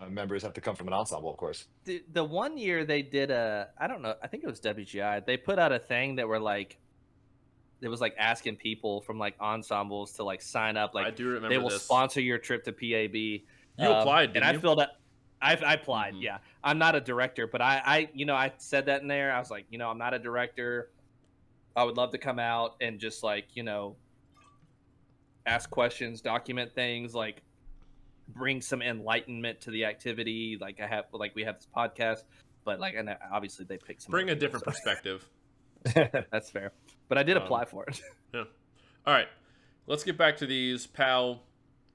members have to come from an ensemble, of course. the 1 year they did I don't know, I think it was WGI. They put out a thing that were like, it was like asking people from like ensembles to like sign up. Like I do remember they will this. sponsor your trip to PAB. You applied, didn't and you? I filled out. I applied. Mhm. Yeah, I'm not a director, but I said that in there. I was like, I'm not a director. I would love to come out and just like, ask questions, document things, like bring some enlightenment to the activity. Like we have this podcast, but like, and obviously they pick some. Bring a different perspective. That's fair, but I did apply for it. Yeah. All right. Let's get back to these. POW,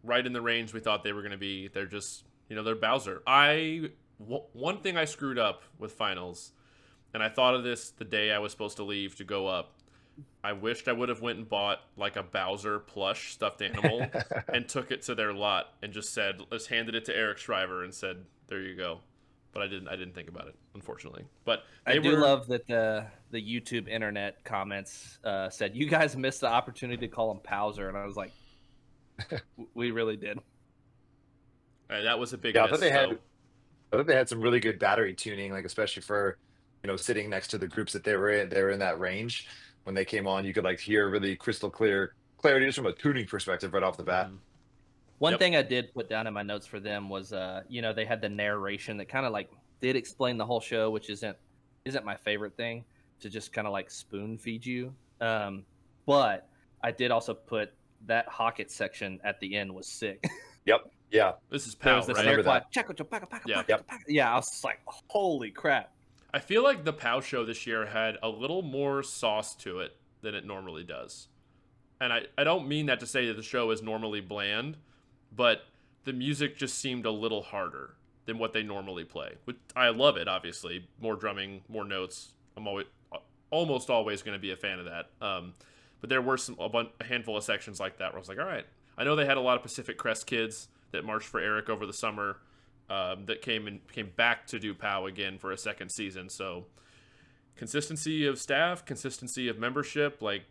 right in the range we thought they were going to be. They're just, they're Bowser. One thing I screwed up with finals, and I thought of this the day I was supposed to leave to go up. I wished I would have went and bought like a Bowser plush stuffed animal and took it to their lot and just handed it to Eric Shriver and said, there you go. But I didn't think about it, unfortunately. But I do love that the YouTube internet comments said, you guys missed the opportunity to call him Powser. And I was like, we really did. That was a big yeah, miss. I thought they had some really good battery tuning, like especially for, sitting next to the groups that they were in. They were in that range. When they came on, you could like hear really crystal clear clarity just from a tuning perspective right off the bat. One thing I did put down in my notes for them was, they had the narration that kind of like did explain the whole show, which isn't my favorite thing to just kind of like spoon feed you. But I did also put that Hockett section at the end was sick. Yep. Yeah. This is POW, right? I remember that. Yeah, I was just like, holy crap. I feel like the POW show this year had a little more sauce to it than it normally does. And I don't mean that to say that the show is normally bland, but the music just seemed a little harder than what they normally play. I love it, obviously. More drumming, more notes. I'm almost always going to be a fan of that. But there were a handful of sections like that where I was like, all right. I know they had a lot of Pacific Crest kids that marched for Eric over the summer. That came back to do POW again for a second season. So consistency of staff, consistency of membership, like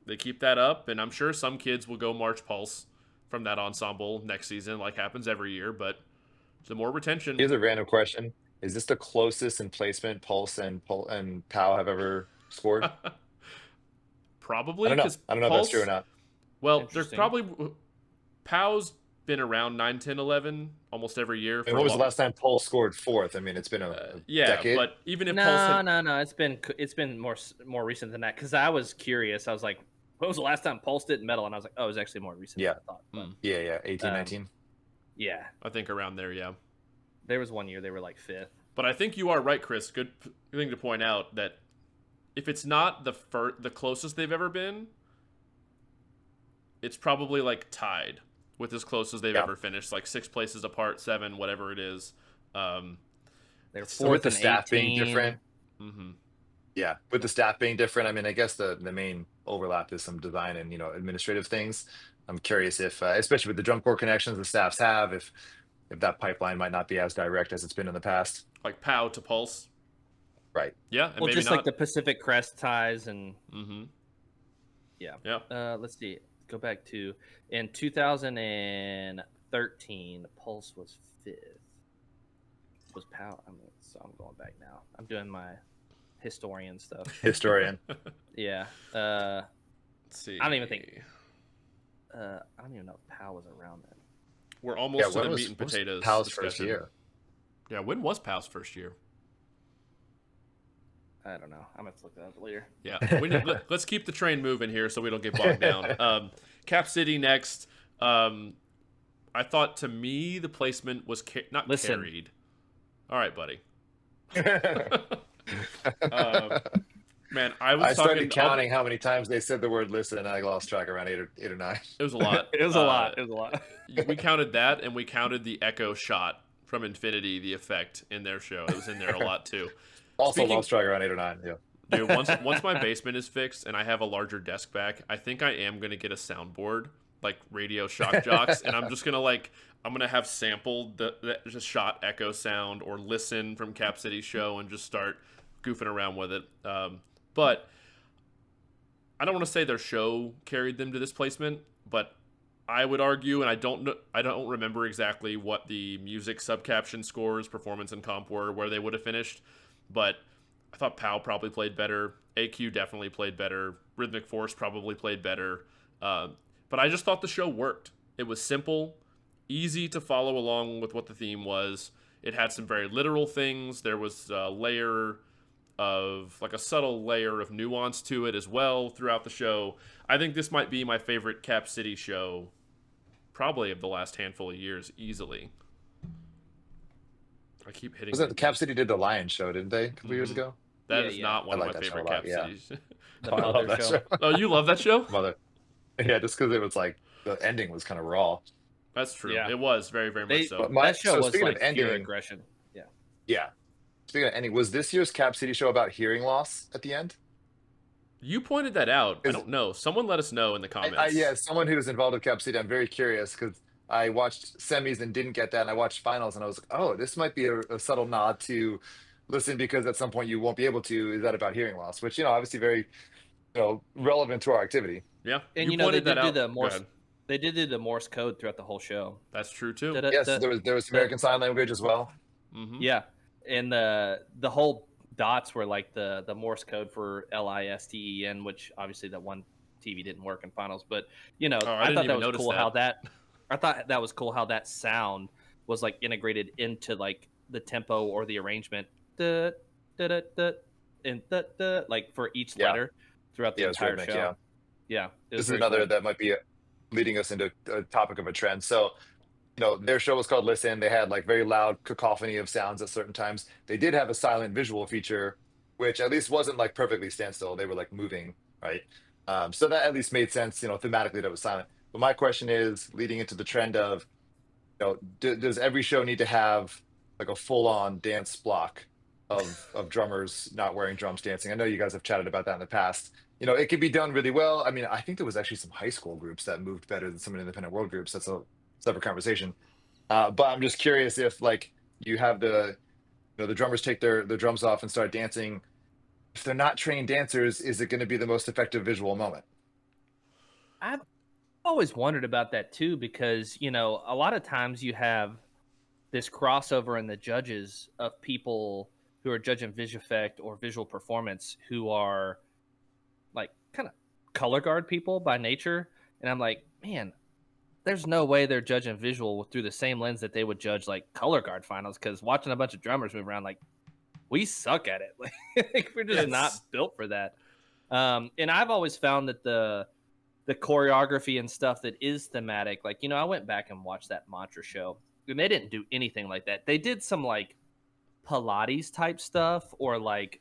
they keep that up. And I'm sure some kids will go March Pulse from that ensemble next season, like happens every year. But the more retention. Here's a random question: is this the closest in placement Pulse and POW have ever scored? Probably. I don't know if that's true or not. Well, there's probably POW's been around 9, 10, 11 almost every year. And when was the last time Pulse scored fourth? I mean, it's been a decade. But even if No, it's been more recent than that. Because I was curious. I was like, when was the last time Pulse did metal? And I was like, oh, it was actually more recent than I thought. But, yeah, 18, 19. Yeah. I think around there, yeah. There was 1 year they were like fifth. But I think you are right, Chris. Good thing to point out that if it's not the closest they've ever been, it's probably like tied with as close as they've ever finished, like 6 places apart, 7, whatever it is. They're so with the staff 18. being different. Mm-hmm. Yeah, with the staff being different, I mean, I guess the main overlap is some design and administrative things. I'm curious if, especially with the drum corps connections the staffs have, if that pipeline might not be as direct as it's been in the past. Like POW to Pulse. Right. Yeah, and well, maybe just not. like the Pacific Crest ties and. Mm-hmm. Yeah. Yeah. Let's see. Go back to in 2013, Pulse was 5th. Was POW? I mean, let's So I'm going back now. I'm doing my historian stuff. Historian. Yeah. Let's see. I don't even think. I don't even know if Powell was around then. We're almost to when the was- meat and when was potatoes Powell's discussion. first year. Yeah, when was Powell's first year? I don't know. I'm gonna have to look that up later. Yeah, let's keep the train moving here so we don't get bogged down. Cap City next. I thought, to me, the placement was not carried. All right, buddy. Man, I started counting how many times they said the word "listen," and I lost track around eight or nine. It was a lot. It was a lot. It was a lot. We counted that, and we counted the echo shot from Infinity, the effect in their show. It was in there a lot too. Also lost track around 8 or 9. Yeah. Dude, once my basement is fixed and I have a larger desk back, I think I am gonna get a soundboard, like Radio Shock Jocks, and I'm just gonna have sampled the just shot echo sound or listen from Cap City's show and just start goofing around with it. But I don't want to say their show carried them to this placement, but I would argue, and I don't remember exactly what the music subcaption scores, performance and comp were, where they would have finished, but I thought POW probably played better. AQ definitely played better. Rhythmic Force probably played better. But I just thought the show worked. It was simple, easy to follow along with what the theme was. It had some very literal things. There was a layer of, like a subtle layer of nuance to it as well throughout the show. I think this might be my favorite Cap City show, probably of the last handful of years, easily. I keep hitting. Was it Cap City did the Lion show, didn't they, a couple years ago? That is not one I of like my that show favorite a lot, Cap yeah. Cities. The I love Mother that show. show. Oh, you love that show? Mother. Yeah, just because it was like the ending was kind of raw. That's true. Yeah. It was very, very much so. But That show so was speaking of like pure ending, aggression. Yeah. yeah. Speaking of ending, was this year's Cap City show about hearing loss at the end? You pointed that out. I Is- don't know. Someone let us know in the comments. Yeah, someone who was involved with Cap City. I'm very curious because I watched semis and didn't get that, and I watched finals and I was like, oh, this might be a subtle nod to listen because at some point you won't be able to. Is that about hearing loss? Which, obviously very, relevant to our activity. Yeah. And you they pointed did that do out. the Go Morse. ahead. They did do the Morse code throughout the whole show. That's true too. Yes, there was American Sign Language as well. Mm-hmm. Yeah, and the whole dots were like the Morse code for LISTEN, which obviously that one TV didn't work in finals. But I I didn't thought even that was notice cool that. I thought that was cool how that sound was like integrated into like the tempo or the arrangement, da, da, da, da, and da, da, like for each Yeah. letter throughout the Yeah, it's entire rhythmic, show. yeah. Yeah, it was This is very another cool. that might be leading us into a topic of a trend. So, their show was called Listen. They had like very loud cacophony of sounds at certain times. They did have a silent visual feature, which at least wasn't like perfectly standstill. They were like moving, right? So that at least made sense, thematically that was silent. But my question is, leading into the trend of, does every show need to have like a full-on dance block of drummers not wearing drums dancing? I know you guys have chatted about that in the past. It could be done really well. I mean, I think there was actually some high school groups that moved better than some independent world groups. That's a separate conversation. But I'm just curious if like you have the drummers take their drums off and start dancing. If they're not trained dancers, is it going to be the most effective visual moment? I've always wondered about that too, because a lot of times you have this crossover in the judges of people who are judging visual effect or visual performance who are like kind of color guard people by nature, and I'm like, man, there's no way they're judging visual through the same lens that they would judge like color guard finals, because watching a bunch of drummers move around, like, we suck at it. Like we're just not built for that. And I've always found that the choreography and stuff that is thematic, like, I went back and watched that Mantra show, and they didn't do anything like that. They did some like Pilates type stuff or like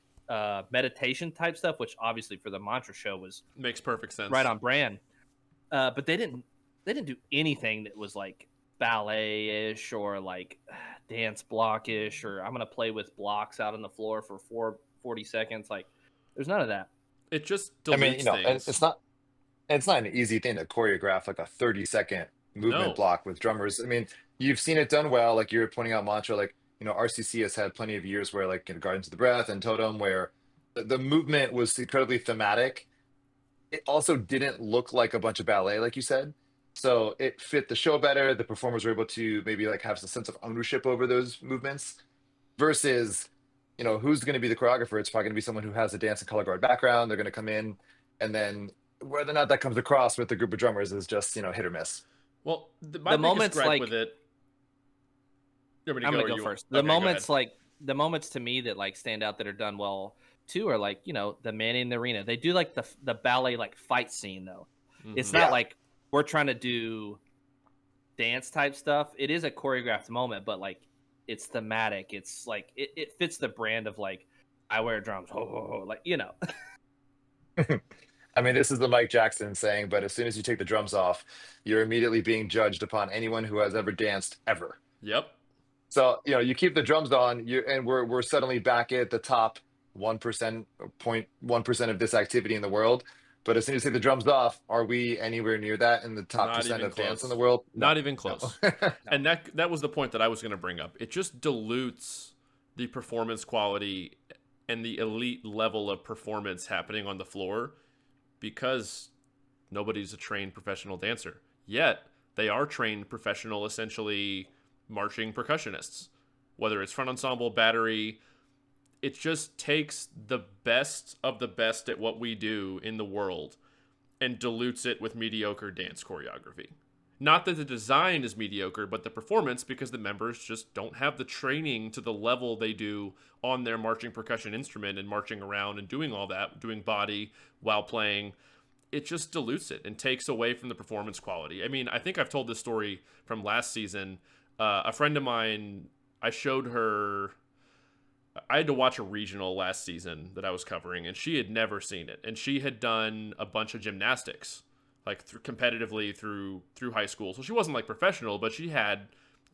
meditation type stuff, which obviously for the Mantra show Makes perfect sense. right on brand. But they didn't do anything that was like ballet-ish or like dance block-ish, or I'm gonna play with blocks out on the floor for 40 seconds. Like, there's none of that. It just I mean, deletes and things. it's not an easy thing to choreograph like a 30-second movement No. block with drummers. I mean, you've seen it done well, like you're pointing out Mantra, like, RCC has had plenty of years where like Gardens of the Breath and Totem, where the movement was incredibly thematic. It also didn't look like a bunch of ballet, like you said. So it fit the show better. The performers were able to maybe like have a sense of ownership over those movements versus who's going to be the choreographer? It's probably going to be someone who has a dance and color guard background. They're going to come in, and then whether or not that comes across with the group of drummers is just hit or miss. Well, my The biggest moments gripe like with it. You want me to I'm go gonna or go you? first. Okay, go ahead. The moments to me that like stand out that are done well too are like the man in the arena. They do like the ballet like fight scene though. It's not Yeah. like we're trying to do dance type stuff. It is a choreographed moment, but like it's thematic. It's like it fits the brand of like I wear drums. Ho, ho, ho. Like I mean, this is the Mike Jackson saying, but as soon as you take the drums off, you're immediately being judged upon anyone who has ever danced ever. Yep. So, you keep the drums on, and we're suddenly back at the top 1%, 0.1% of this activity in the world. But as soon as you take the drums off, are we anywhere near that in the top Not percent even of dance in the close. world? Not No, even no. close. And that was the point that I was going to bring up. It just dilutes the performance quality and the elite level of performance happening on the floor because nobody's a trained professional dancer. Yet, they are trained professional, essentially marching percussionists. Whether it's front ensemble, battery, it just takes the best of the best at what we do in the world and dilutes it with mediocre dance choreography. Not that the design is mediocre, but the performance, because the members just don't have the training to the level they do on their marching percussion instrument and marching around and doing all that, doing body while playing. It just dilutes it and takes away from the performance quality. I mean, I think I've told this story from last season. A friend of mine, I showed her. I had to watch a regional last season that I was covering, and she had never seen it. And she had done a bunch of gymnastics, like competitively through high school. So she wasn't like professional, but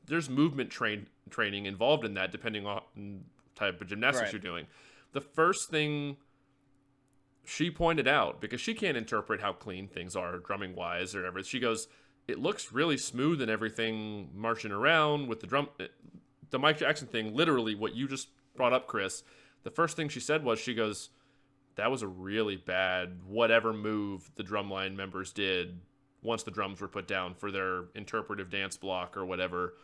there's movement training involved in that, depending on type of gymnastics Right. you're doing. The first thing she pointed out, because she can't interpret how clean things are drumming wise or whatever, she goes, "It looks really smooth and everything marching around with the drum." The Mike Jackson thing, literally what you just brought up, Chris, the first thing she said was, she goes, "That was a really bad whatever move the drumline members did once the drums were put down for their interpretive dance block or whatever."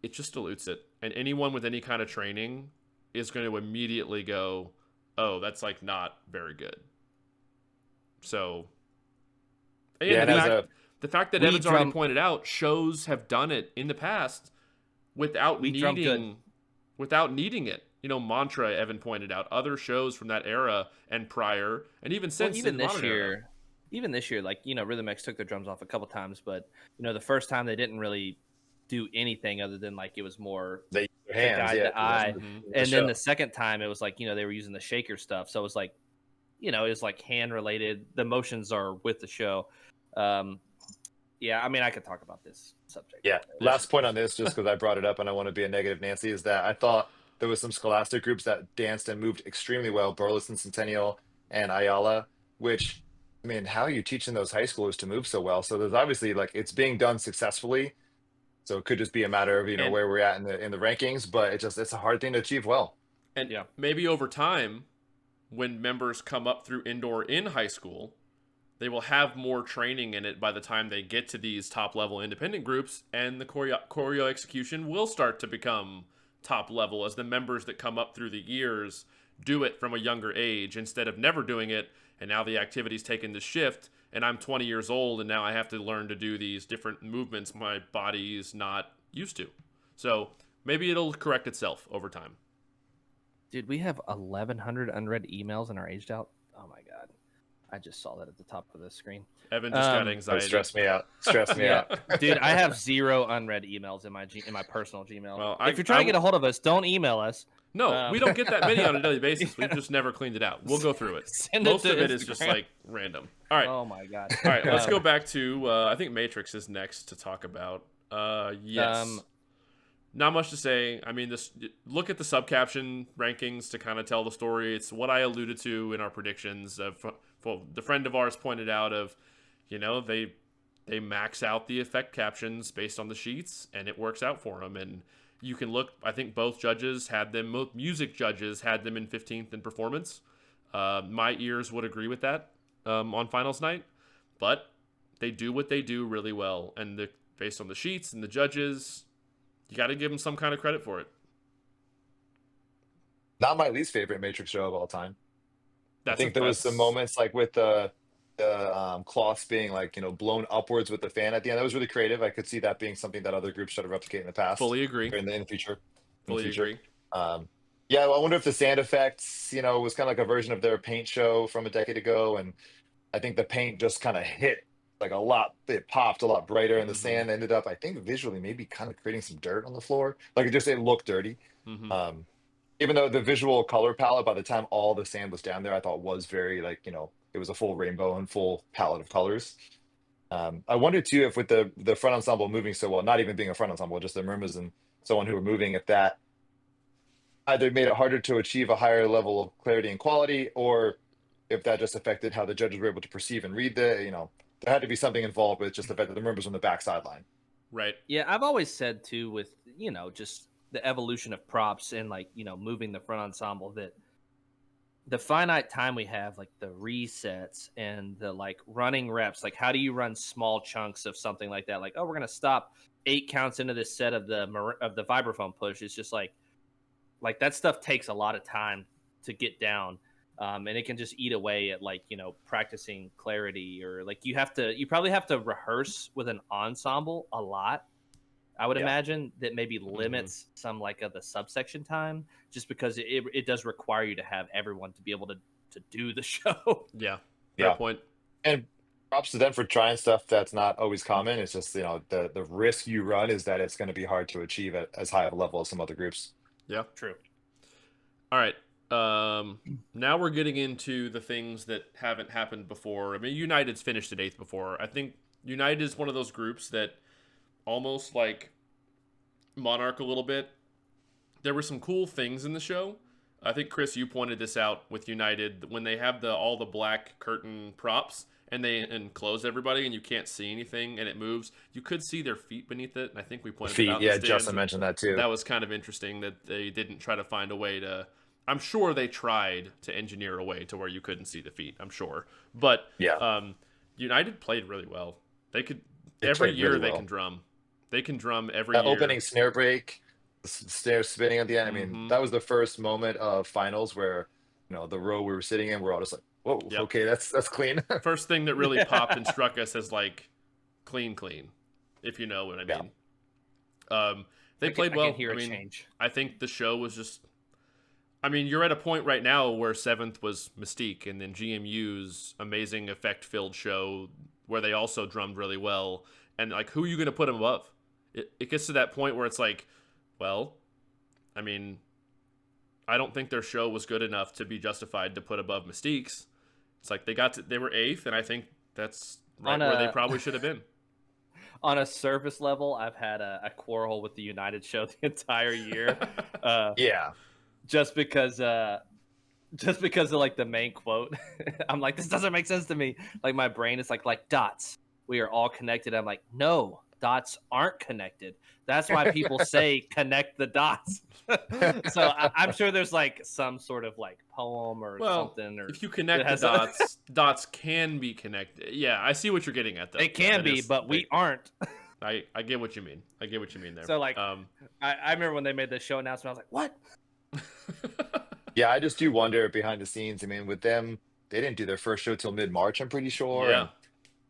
It just dilutes it. And anyone with any kind of training is going to immediately go, "Oh, that's like not very good." So, and Yeah, and the fact that We Evan's already drum- pointed out, shows have done it in the past without We drum good. needing it. Mantra, Evan pointed out, other shows from that era and prior, and even since even in this modern year, era. like Rhythm X took their drums off a couple times, but the first time they didn't really do anything other than like it was more they use their to hands, guide yeah. the eye. Mhm. And show. then the second time it was like they were using the shaker stuff, so it was like it was like hand related. The motions are with the show. Yeah, I mean I could talk about this subject. Yeah. Last point on this, just because I brought it up and I want to be a negative Nancy, is that I thought there was some scholastic groups that danced and moved extremely well, Burleson Centennial and Ayala, which, I mean, how are you teaching those high schoolers to move so well? So there's obviously like it's being done successfully. So it could just be a matter of, And where we're at in the rankings, but it's a hard thing to achieve well. and Yeah. maybe over time, when members come up through indoor in high school, they will have more training in it by the time they get to these top level independent groups, and the choreo execution will start to become top level as the members that come up through the years do it from a younger age instead of never doing it. And now the activity's taken the shift, and I'm 20 years old, and now I have to learn to do these different movements my body's not used to. So maybe it'll correct itself over time. Dude, we have 1,100 unread emails in our aged out. Oh my god, I just saw that at the top of the screen. Evan just got That anxiety. stressed me out. Stressed me out. Dude, I have 0 unread emails in my personal Gmail. Well, if you're trying to get a hold of us, don't email us. No, we don't get that many on a daily basis. We've just never cleened it out. We'll go through it. Send Most it to of it is just Instagram. like random. All right. Oh my god. All right, let's go back to I think Matrix is next to talk about. Yes. Not much to say. I mean, look at the subcaption rankings to kind of tell the story. It's what I alluded to in our predictions. The friend of ours pointed out of, they max out the effect captions based on the sheets, and it works out for them. And you can look. I think both music judges had them in 15th in performance. My ears would agree with that on finals night, but they do what they do really well, and based on the sheets and the judges, you got to give them some kind of credit for it. Not my least favorite Matrix show of all time. I That's think there was some that's moments like with the cloths being like blown upwards with the fan at the end. That was really creative. I could see that being something that other groups try to replicate in the past fully agree. or in the future. In the Fully future. agree. Um, yeah, I wonder if the sand effects, was kind of like a version of their paint show from a decade ago, and I think the paint just kind of hit like a lot. It popped a lot brighter, and the Mm-hmm. sand ended up, I think, visually maybe kind of creating some dirt on the floor. Like it looked dirty. Mm-hmm. Um, Even though the visual color palette by the time all the sand was down there, I thought was very like it was a full rainbow and full palette of colors. I wonder too if with the front ensemble moving so well, not even being a front ensemble, just the murmurs and so on who were moving, if that either made it harder to achieve a higher level of clarity and quality, or if that just affected how the judges were able to perceive and read there had to be something involved with just the fact that the murmurs on the back sideline. Right. Yeah, I've always said too, with just the evolution of props and like moving the front ensemble, that the finite time we have, like the resets and the like running reps, like how do you run small chunks of something like that? Like, oh, we're gonna stop 8 counts into this set of the vibraphone push. It's just like that stuff takes a lot of time to get down. And it can just eat away at like practicing clarity, or like you probably have to rehearse with an ensemble a lot. I would Yeah. imagine that maybe limits some like of the subsection time, just because it does require you to have everyone to be able to do the show. Yeah. Fair Yeah. point. And props to them for trying stuff that's not always common. It's just, the risk you run is that it's going to be hard to achieve at as high of a level as some other groups. Yeah. True. All right. Now we're getting into the things that haven't happened before. I mean, United's finished at 8th before. I think United is one of those groups that almost like Monarch a little bit. There were some cool things in the show. I think, Chris, you pointed this out with United when they have all the black curtain props and they enclose everybody and you can't see anything and it moves. You could see their feet beneath it, and I think we pointed it Feet, out in yeah, the stands. Justin mentioned that too. That was kind of interesting that they didn't try to find a way to. I'm sure they tried to engineer a way to where you couldn't see the feet. I'm sure, but Yeah. United played really well. They could They every played year really they well. can drum. They can drum every That year. opening snare break, snare spinning at the end. I mean, Mhm. that was the first moment of finals where, the row we were sitting in, we're all just like, whoa, Yep. okay, that's clean. First thing that really popped and struck us as like clean, if you know what I Yeah. mean. They I played well. can hear I a mean, change. I think the show was just. I mean, you're at a point right now where 7th was Mystique, and then GMU's amazing effect-filled show where they also drummed really well. And like, who are you going to put them above? It gets to that point where it's like, well, I mean, I don't think their show was good enough to be justified to put above Mystique's. It's like they were 8th, and I think that's right where they probably should have been. On a surface level, I've had a quarrel with the United show the entire year. Yeah. Just because of like the main quote. I'm like, this doesn't make sense to me. Like my brain is like dots. We are all connected. I'm like, no, dots aren't connected. That's why people say connect the dots. So I'm sure there's like some sort of like poem or something. Or if you connect the dots, dots can be connected. Yeah, I see what you're getting at, though. It can be, but we aren't. I get what you mean. I get what you mean there. So like, I remember when they made the show announcement, I was like, what? Yeah, I just do wonder behind the scenes. I mean, with them, they didn't do their first show till mid-March, I'm pretty sure. Yeah.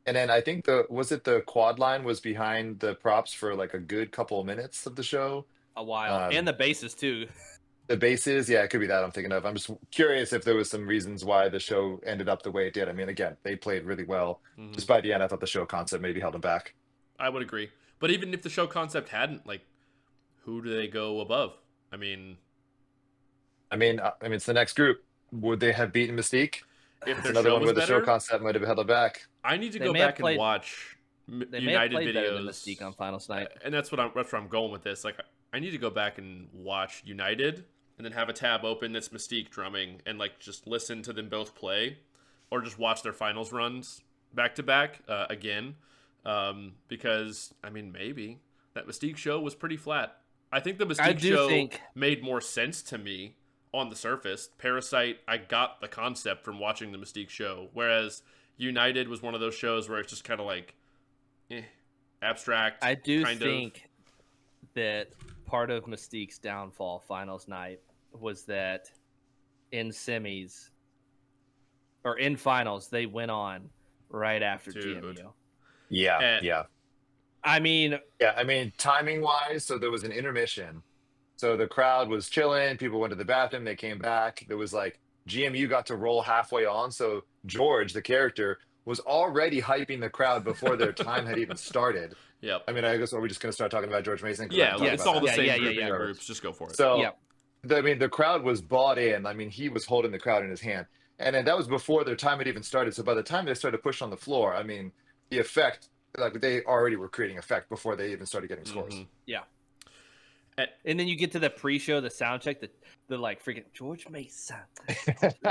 And then I think the quad line was behind the props for like a good couple of minutes of the show. A while. And the basses too. The basses, yeah, it could be that I'm thinking of. I'm just curious if there was some reasons why the show ended up the way it did. I mean, again, they played really well. Mhm. Just by the end, I thought the show concept maybe held them back. I would agree. But even if the show concept hadn't, like, who do they go above? I mean, it's the next group. Would they have beaten Mystique? if It's their another show one was where the better, show concept might have held them back. I need to They go may have back and played- watch They may have United played better than videos. Mystique on Finals Night. And that's where I'm going with this. Like, I need to go back and watch United, and then have a tab open that's Mystique drumming, and like just listen to them both play, or just watch their finals runs back to back again. Because I mean, maybe that Mystique show was pretty flat. I think the Mystique show made more sense to me on the surface. Parasite, I got the concept from watching the Mystique show, whereas United was one of those shows where it's just kind of like, abstract. I do think that part of Mystique's downfall Finals Night was that in semis or in finals, they went on right after Dude. GMU. Yeah, And- yeah. I mean, Yeah, I mean, timing wise, so there was an intermission. So the crowd was chilling, people went to the bathroom, they came back. There was like GMU got to roll halfway on. So George, the character, was already hyping the crowd before their time had even started. Yep. I mean, I guess are we just gonna start talking about George Mason? 'Cause I Yeah, can talk it's about all the that. same grouping of groups. Just go for it. So, yeah. I mean, the crowd was bought in. I mean, he was holding the crowd in his hand. And then that was before their time had even started. So by the time they started to push on the floor, I mean, the effect, like they already were creating effect before they even started getting scores. Yeah. And then you get to the pre-show, the sound check, the like freaking George Mason.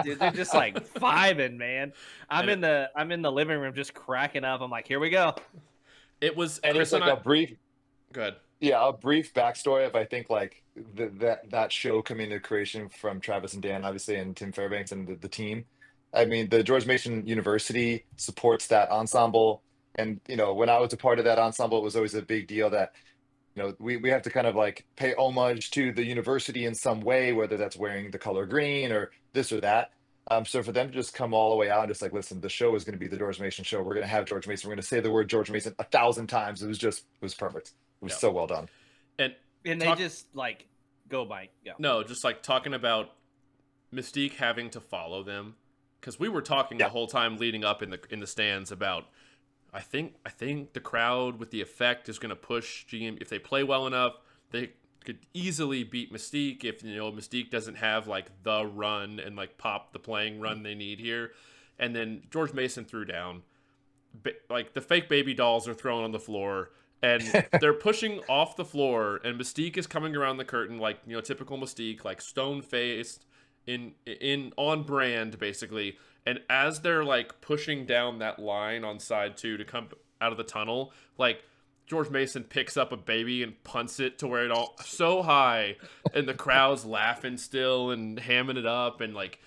Dude, they're just like vibing, man. I'm in the living room just cracking up. I'm like, here we go. It was And Chris it's like and I. a brief, Good. yeah, a brief backstory of I think like that show coming to creation from Travis and Dan, obviously, and Tim Fairbanks and the team. I mean, the George Mason University supports that ensemble, and when I was a part of that ensemble, it was always a big deal that we have to kind of like pay homage to the university in some way, whether that's wearing the color green or this or that. So for them to just come all the way out and just like, listen, the show is going to be the George Mason show. We're going to have George Mason. We're going to say the word George Mason 1,000 times. It was perfect. It was so well done. And they just like go by. Go. No, just like talking about Mystique having to follow them, because we were talking the whole time leading up in the stands about. I think the crowd with the effect is going to push GM. If they play well enough, they could easily beat Mystique. If Mystique doesn't have like the run and like pop the playing run they need here, and then George Mason threw down, like the fake baby dolls are thrown on the floor, and they're pushing off the floor, and Mystique is coming around the curtain like typical Mystique, like stone faced, in on brand basically. And as they're like pushing down that line on side 2 to come out of the tunnel, like George Mason picks up a baby and punts it to where it all so high, and the crowd's laughing still and hamming it up, and like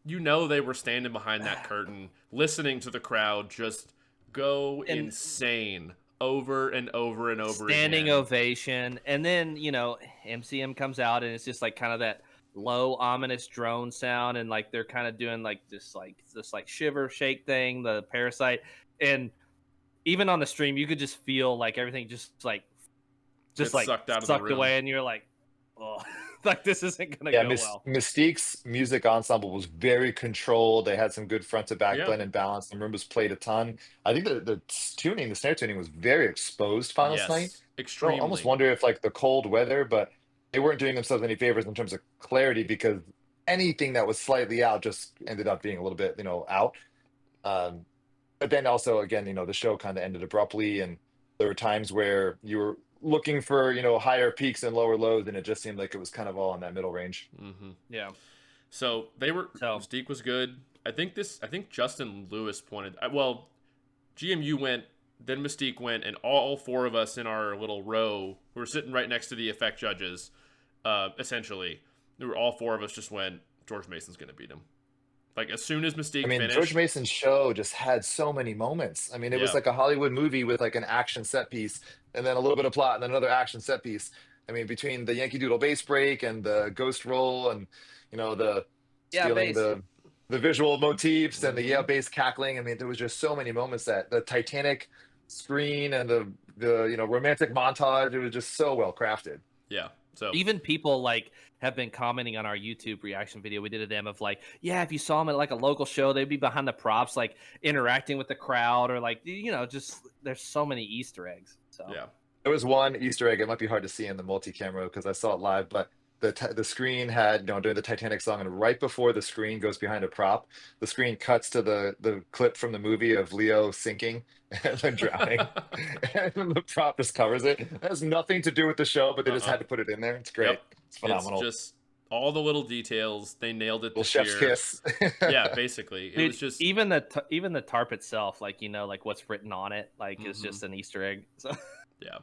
they were standing behind that curtain listening to the crowd just go insane over and over and over standing again. ovation. And then MCM comes out and it's just like kind of that low ominous drone sound, and like they're kind of doing like this shiver shake thing, the parasite. And even on the stream you could just feel like everything just like sucked out of the room. away, and you're like, oh, like this isn't gonna go well. Mystique's music ensemble was very controlled. They had some good front to back blend and balance. The members played a ton. I think the snare tuning was very exposed finals night. Extremely. I almost wonder if like the cold weather, but they weren't doing themselves any favors in terms of clarity, because anything that was slightly out just ended up being a little bit, out. But then also, again, the show kind of ended abruptly, and there were times where you were looking for, higher peaks and lower lows, and it just seemed like it was kind of all in that middle range. Mm-hmm. Yeah. So Mystique was good. I think Justin Lewis pointed. GMU went, then Mystique went, and all 4 of us in our little row who were sitting right next to the effect judges. Essentially, all 4 of us just went, George Mason's going to beat him. Like, as soon as Mystique finished. George Mason's show just had so many moments. I mean, it was like a Hollywood movie with like an action set piece and then a little bit of plot and then another action set piece. I mean, between the Yankee Doodle bass break and the ghost roll and, the stealing the visual motifs and the bass cackling. I mean, there was just so many moments that the Titanic screen and the romantic montage, it was just so well crafted. Yeah. So even people like have been commenting on our YouTube reaction video we did of them of like, yeah, if you saw them at like a local show, they'd be behind the props, like interacting with the crowd, or like, just there's so many Easter eggs. So yeah, there was one Easter egg. It might be hard to see in the multi-camera because I saw it live, but the screen had, doing the Titanic song, and right before the screen goes behind a prop, the screen cuts to the clip from the movie of Leo sinking and then drowning, and then the prop just covers it. It has nothing to do with the show, but they just had to put it in there. It's great. Yep. It's phenomenal. It's just all the little details. They nailed it. Little chef's kiss. Yeah, basically. It was just even the tarp itself, like like what's written on it, like is just an Easter egg. So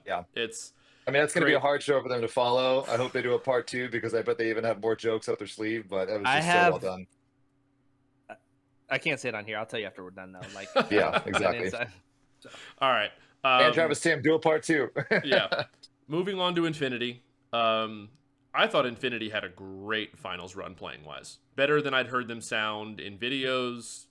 yeah, it's. I mean, that's going to be a hard show for them to follow. I hope they do a part 2 because I bet they even have more jokes up their sleeve. But it was just so well done. I can't say it on here. I'll tell you after we're done, though. Like, yeah, exactly. All right. And Travis Tim, do a part 2. Yeah. Moving on to Infinity. I thought Infinity had a great finals run playing wise. Better than I'd heard them sound in videos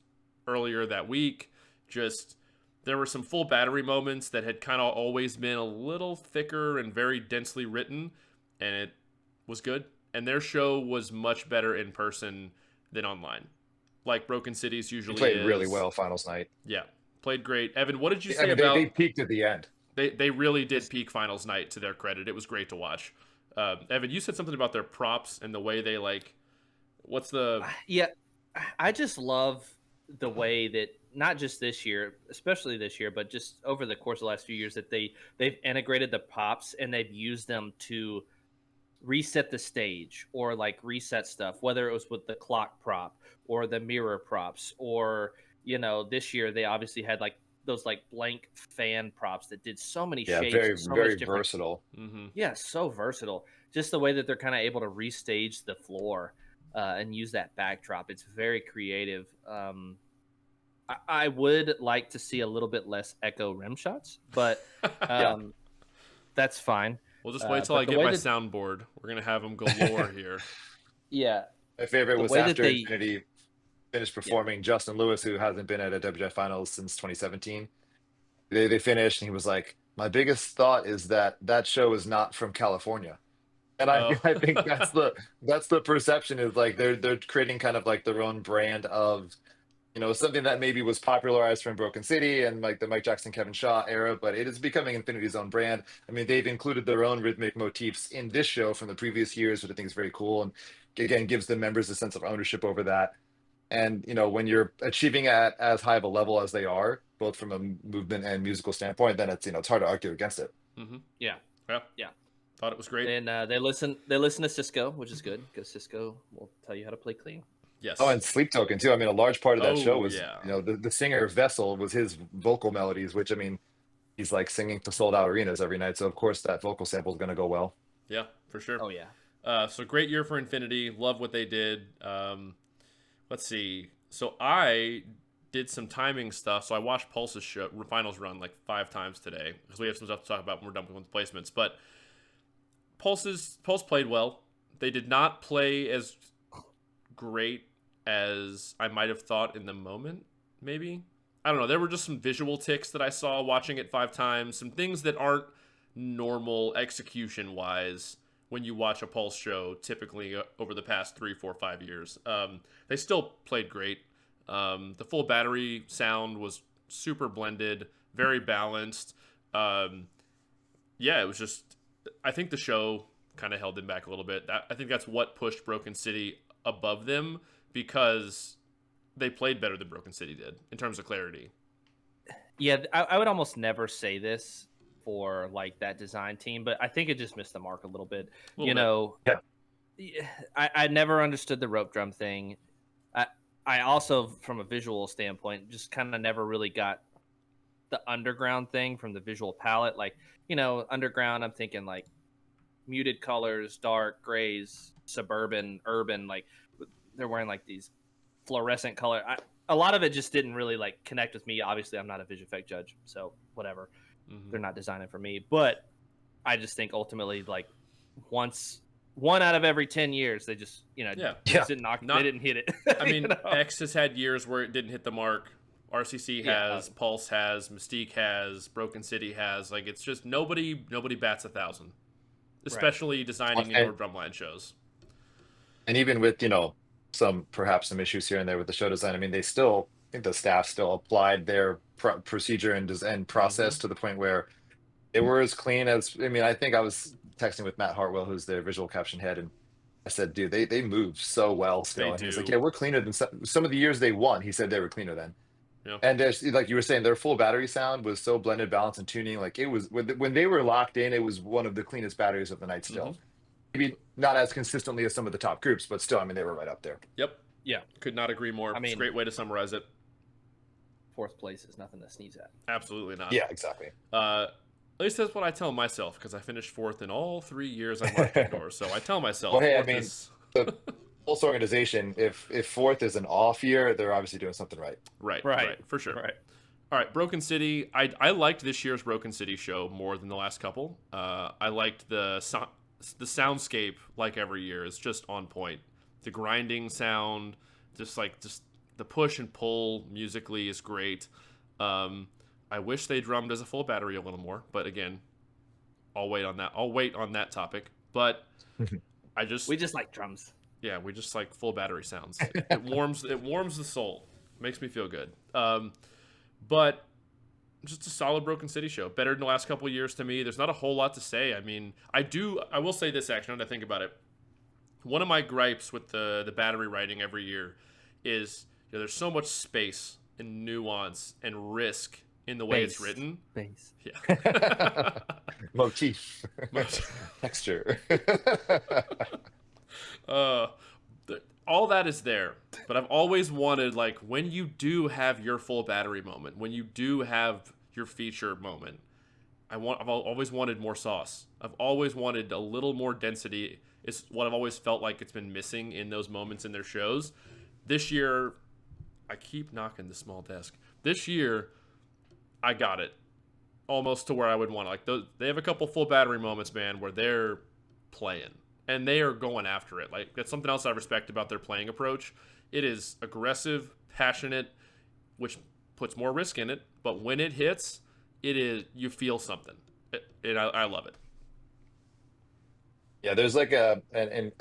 earlier that week. Just there were some full battery moments that had kind of always been a little thicker and very densely written, and it was good. And their show was much better in person than online, like Broken Cities He usually played is. really well finals night. Yeah, played great. Evan, what did you say I mean, about? they peaked at the end. They really did peak finals night to their credit. It was great to watch. Evan, you said something about their props and the way they like. What's the? Yeah, I just love the way that not just this year, especially this year, but just over the course of the last few years that they've integrated the props and they've used them to reset the stage or like reset stuff, whether it was with the clock prop or the mirror props, or this year they obviously had like those like blank fan props that did so many Yeah, shapes, very and so very much different. versatile. Mm-hmm. Yeah, so versatile. Just the way that they're kind of able to restage the floor and use that backdrop. It's very creative. I would like to see a little bit less echo rim shots, but that's fine. We'll just wait till I get my soundboard. We're gonna have them galore here. Yeah. My favorite The was way that after they- Infinity finished performing, Justin Lewis, who hasn't been at a WGI Finals since 2017. They finished, and he was like, "My biggest thought is that show is not from California." And Oh. I think that's the perception, is like they're creating kind of like their own brand of, something that maybe was popularized from Broken City and like the Mike Jackson, Kevin Shaw era, but it is becoming Infinity's own brand. I mean, they've included their own rhythmic motifs in this show from the previous years, which I think is very cool, and again gives the members a sense of ownership over that. And when you're achieving at as high of a level as they are, both from a movement and musical standpoint, then it's hard to argue against it. Mm-hmm. Yeah. Yeah. Thought it was great. And they listen to Cisco, which is good because Cisco will tell you how to play clean. Yes. Oh, and Sleep Token too. I mean, a large part of that show was, yeah. the singer Vessel was his vocal melodies, which I mean, he's like singing to sold out arenas every night. So of course that vocal sample is going to go well. Yeah, for sure. Oh yeah. So great year for Infinity. Love what they did. Let's see. So I did some timing stuff. So I watched Pulse's show, finals run like 5 times today because we have some stuff to talk about when we're done with the placements. But Pulse played well. They did not play as great as I might have thought in the moment, maybe. I don't know. There were just some visual ticks that I saw watching it 5 times. Some things that aren't normal execution-wise when you watch a Pulse show typically over the past 3, 4, 5 years. They still played great. The full battery sound was super blended, very balanced. Yeah, it was just... I think the show kind of held them back a little bit. I think that's what pushed Broken City above them, because they played better than Broken City did in terms of clarity. Yeah, I would almost never say this for like that design team, but I think it just missed the mark a little bit. I never understood the rope drum thing. I also, from a visual standpoint, just kind of never really got the underground thing from the visual palette. Like, underground, I'm thinking like muted colors, dark grays, suburban, urban, like they're wearing like these fluorescent color. A lot of it just didn't really like connect with me. Obviously, I'm not a vision effect judge, so whatever. Mm-hmm. They're not designing for me. But I just think ultimately, like, one out of every 10 years, they just, just didn't they didn't hit it. I mean, X has had years where it didn't hit the mark. RCC has, Pulse has, Mystique has, Broken City has. Like, it's just nobody bats 1,000, especially designing indoor drumline shows. And even with perhaps some issues here and there with the show design, I mean, I think the staff still applied their procedure and process to the point where they were as clean as. I mean, I think I was texting with Matt Hartwell, who's their visual caption head, and I said, "Dude, they move so well still." And he's like, "Yeah, we're cleaner than some of the years they won." He said they were cleaner then. Yeah. And like you were saying, their full battery sound was so blended, balance, and tuning. Like it was when they were locked in, it was one of the cleanest batteries of the night still. Maybe not as consistently as some of the top groups, but still, I mean, they were right up there. Yep. Yeah. Could not agree more. I mean, it's a great way to summarize it. 4th place is nothing to sneeze at. Absolutely not. Yeah, exactly. At least that's what I tell myself, because I finished 4th in all 3 years I marked indoors. So I tell myself. Well, hey, I mean, the Pulse organization, if 4th is an off year, they're obviously doing something right. Right, for sure. Right. All right, Broken City. I liked this year's Broken City show more than the last couple. I liked the the soundscape, like every year, is just on point. The grinding sound, just the push and pull musically is great. I wish they drummed as a full battery a little more, but again, I'll wait on that topic. But we just like drums. Yeah, we just like full battery sounds. It warms the soul. Makes me feel good. But just a solid Broken City show. Better than the last couple of years to me. There's not a whole lot to say. I mean, I will say this actually, when I think about it. One of my gripes with the battery writing every year is there's so much space and nuance and risk in the way it's written. Bass. Yeah. Motif. Texture. All that is there, but I've always wanted, like, when you do have your full battery moment, when you do have your feature moment, I've always wanted more sauce. I've always wanted a little more density. It's what I've always felt like it's been missing in those moments in their shows. This year, I keep knocking the small desk. This year, I got it almost to where I would want it. Like, they have a couple full battery moments, man, where they're playing. And they are going after it. Like, that's something else I respect about their playing approach. It is aggressive, passionate, which puts more risk in it. But when it hits, you feel something. I love it. Yeah, there's like a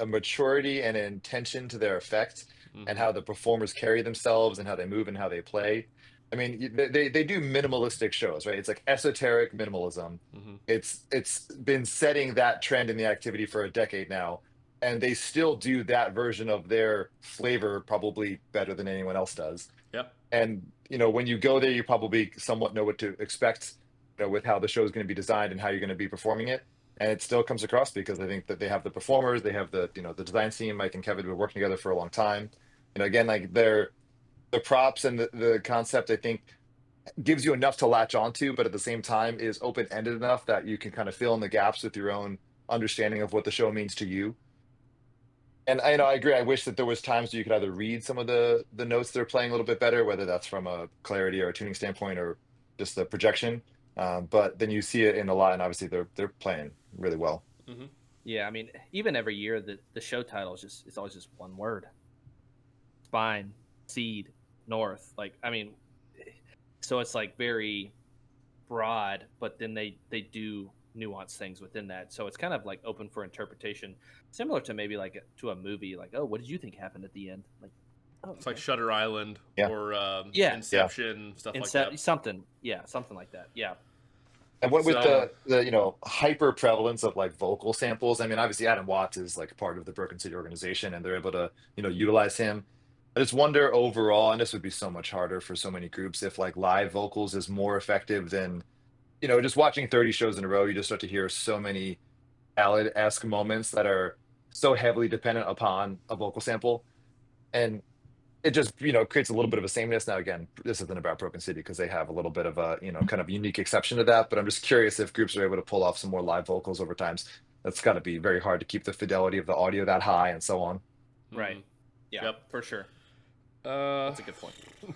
maturity and an intention to their effect, and how the performers carry themselves and how they move and how they play. I mean, they do minimalistic shows, right? It's like esoteric minimalism. It's been setting that trend in the activity for a decade now, and they still do that version of their flavor probably better than anyone else does. Yeah. And when you go there, you probably somewhat know what to expect, with how the show is going to be designed and how you're going to be performing it. And it still comes across because I think that they have the performers, they have the design team. Mike and Kevin have been working together for a long time. Again, like the props and the concept, I think, gives you enough to latch onto, but at the same time is open-ended enough that you can kind of fill in the gaps with your own understanding of what the show means to you. And I agree. I wish that there was times where you could either read some of the notes they're playing a little bit better, whether that's from a clarity or a tuning standpoint or just the projection. But then you see it in a lot, and obviously they're playing really well. Yeah, I mean, even every year the show title it's always just one word: spine, seed, north. Like, I mean, so it's like very broad, but then they do nuance things within that. So it's kind of like open for interpretation, similar to maybe like to a movie. Like, oh, what did you think happened at the end? Like, oh, it's like Shutter Island or Inception, stuff like that. Something like that. Yeah. And with the hyper prevalence of like vocal samples, I mean, obviously Adam Watts is like part of the Broken City organization, and they're able to utilize him. I just wonder overall, and this would be so much harder for so many groups, if like live vocals is more effective than just watching 30 shows in a row. You just start to hear so many ballad-esque moments that are so heavily dependent upon a vocal sample, and it just creates a little bit of a sameness. Now again, this isn't about Broken City because they have a little bit of a kind of unique exception to that, but I'm just curious if groups are able to pull off some more live vocals over times. That's got to be very hard to keep the fidelity of the audio that high and so on. Right. Yeah. Yep. For sure. That's a good point.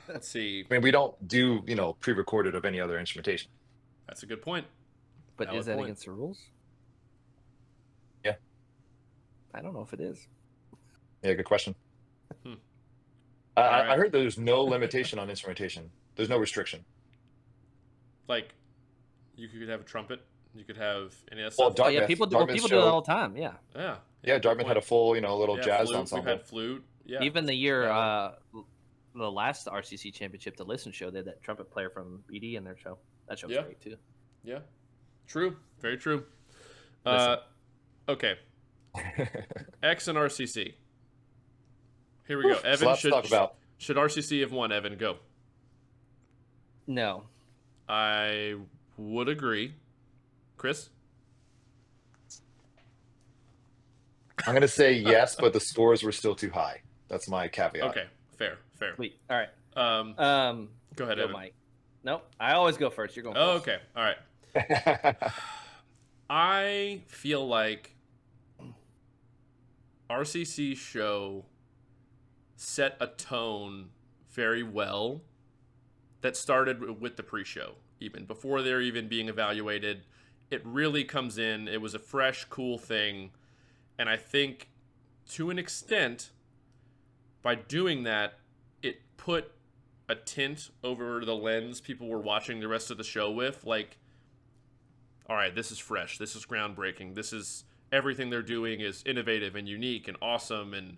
Let's see. I mean, we don't do pre-recorded of any other instrumentation. That's a good point. But is that against the rules? Yeah. I don't know if it is. Yeah, good question. Right. I heard there's no limitation on instrumentation. There's no restriction. Like, you could have a trumpet. You could have any of that Well, stuff. People do it all the time. Yeah. Yeah. Dartmouth had a full little jazz flute, ensemble. We had flute. Yeah. Even the year the last RCC championship, the Listen show, they had that trumpet player from BD in their show. That show was great too. Yeah. True. Very true. Okay. X and RCC. Here we go. Evan, should RCC have won? Evan, go. No. I would agree. Chris? I'm going to say yes, but the scores were still too high. That's my caveat. Okay. Fair. Sweet. All right. Go ahead, Evan. Mike. Nope. I always go first. You're going first. Oh, okay. All right. I feel like RCC show set a tone very well that started with the pre-show, even before they're even being evaluated. it really comes in. It was a fresh, cool thing. And I think to an extent, by doing that, it put a tint over the lens people were watching the rest of the show with. Like, all right, this is fresh. This is groundbreaking. This is everything they're doing is innovative and unique and awesome. And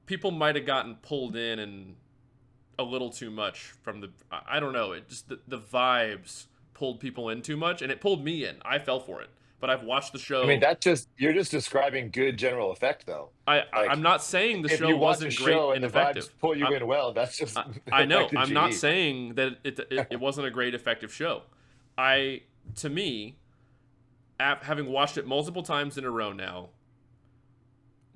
people might have gotten pulled in and a little too much from the, I don't know. It just, the vibes pulled people in too much, and it pulled me in. I fell for it. But I've watched the show. I mean, you're just describing good general effect, though. I'm Like, not saying the if show you watch a wasn't great show and and the vibes effective. pull you in well, that's just I know. effective I'm not GE. saying that it wasn't a great effective show. To me, having watched it multiple times in a row now,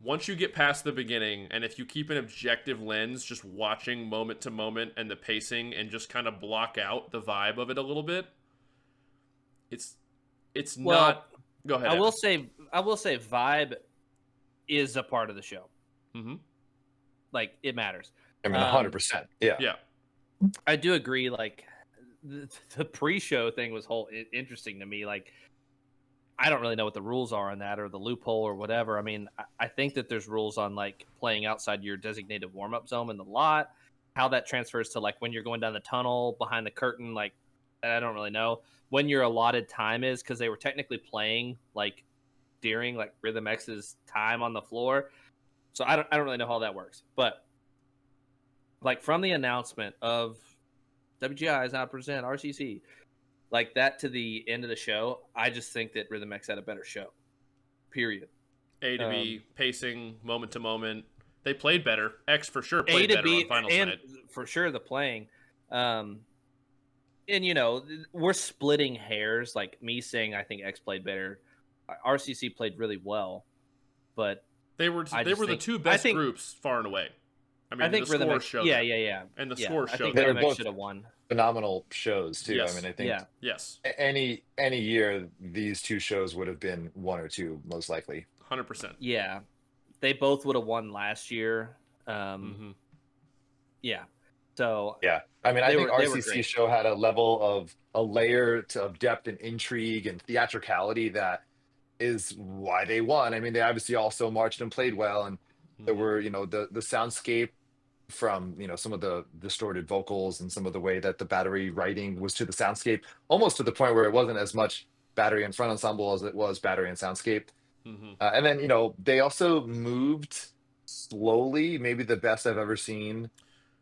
once you get past the beginning, and if you keep an objective lens, just watching moment to moment and the pacing, and just kind of block out the vibe of it a little bit, it's not. Go ahead. I will say vibe is a part of the show. Mm-hmm. Like, it matters. I mean, 100%. Yeah. Yeah. I do agree. Like, the pre-show thing was interesting to me. Like, I don't really know what the rules are on that, or the loophole or whatever. I mean, I think that there's rules on like playing outside your designated warm-up zone in the lot, how that transfers to like when you're going down the tunnel behind the curtain. Like, I don't really know when your allotted time is, because they were technically playing like during like Rhythm X's time on the floor. So I don't really know how that works. But like, from the announcement of WGI is now present RCC, like that to the end of the show, I just think that Rhythm X had a better show. Period. A to B, pacing, moment to moment. They played better. X for sure A played to better B, on finals and night. for sure the playing. And you know, we're splitting hairs. Like, me saying I think X played better, RCC played really well, but They were the two best groups far and away. I mean, I think the Rhythm scores X, showed yeah. And the Yeah, scores I showed think that. Rhythm They were X both should have won. phenomenal shows too. Yes. I mean, I think Yeah. Yes. any year these two shows would have been one or two most likely. 100%. Yeah, they both would have won last year. Mm-hmm. Yeah. So Yeah, I mean, I think they were RCC great. show had a layer of depth and intrigue and theatricality that is why they won. I mean, they obviously also marched and played well, and there Mm-hmm. were, the soundscape from, some of the distorted vocals and some of the way that the battery writing was to the soundscape, almost to the point where it wasn't as much battery and front ensemble as it was battery and soundscape. Mm-hmm. And then, they also moved slowly, maybe the best I've ever seen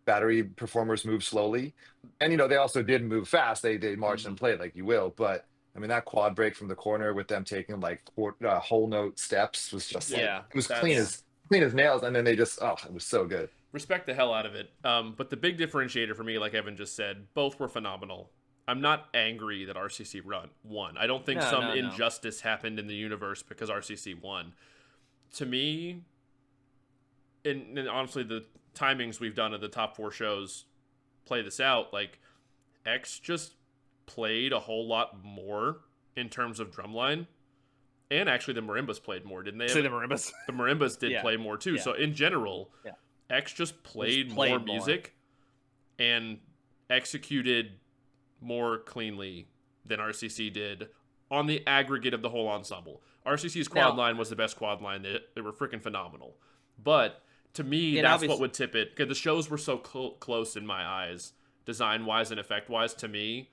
battery performers move slowly. And, they also did move fast. They marched and played like you will. But I mean, that quad break from the corner with them taking like whole note steps was just like, Yeah, it was that's- clean as nails. And then they just, it was so good. Respect the hell out of it. But the big differentiator for me, like Evan just said, both were phenomenal. I'm not angry that RCC won. I don't think some injustice happened in the universe because RCC won. To me, and honestly, the timings we've done of the top 4 shows play this out. Like, X just played a whole lot more in terms of drumline. And actually, the marimbas played more, didn't they? So the marimbas. The marimbas did play more too. Yeah. So in general, X just played more music and executed more cleanly than RCC did on the aggregate of the whole ensemble. RCC's quad line was the best quad line. They were freaking phenomenal. But to me, that's what would tip it. Because the shows were so close in my eyes, design-wise and effect-wise. To me,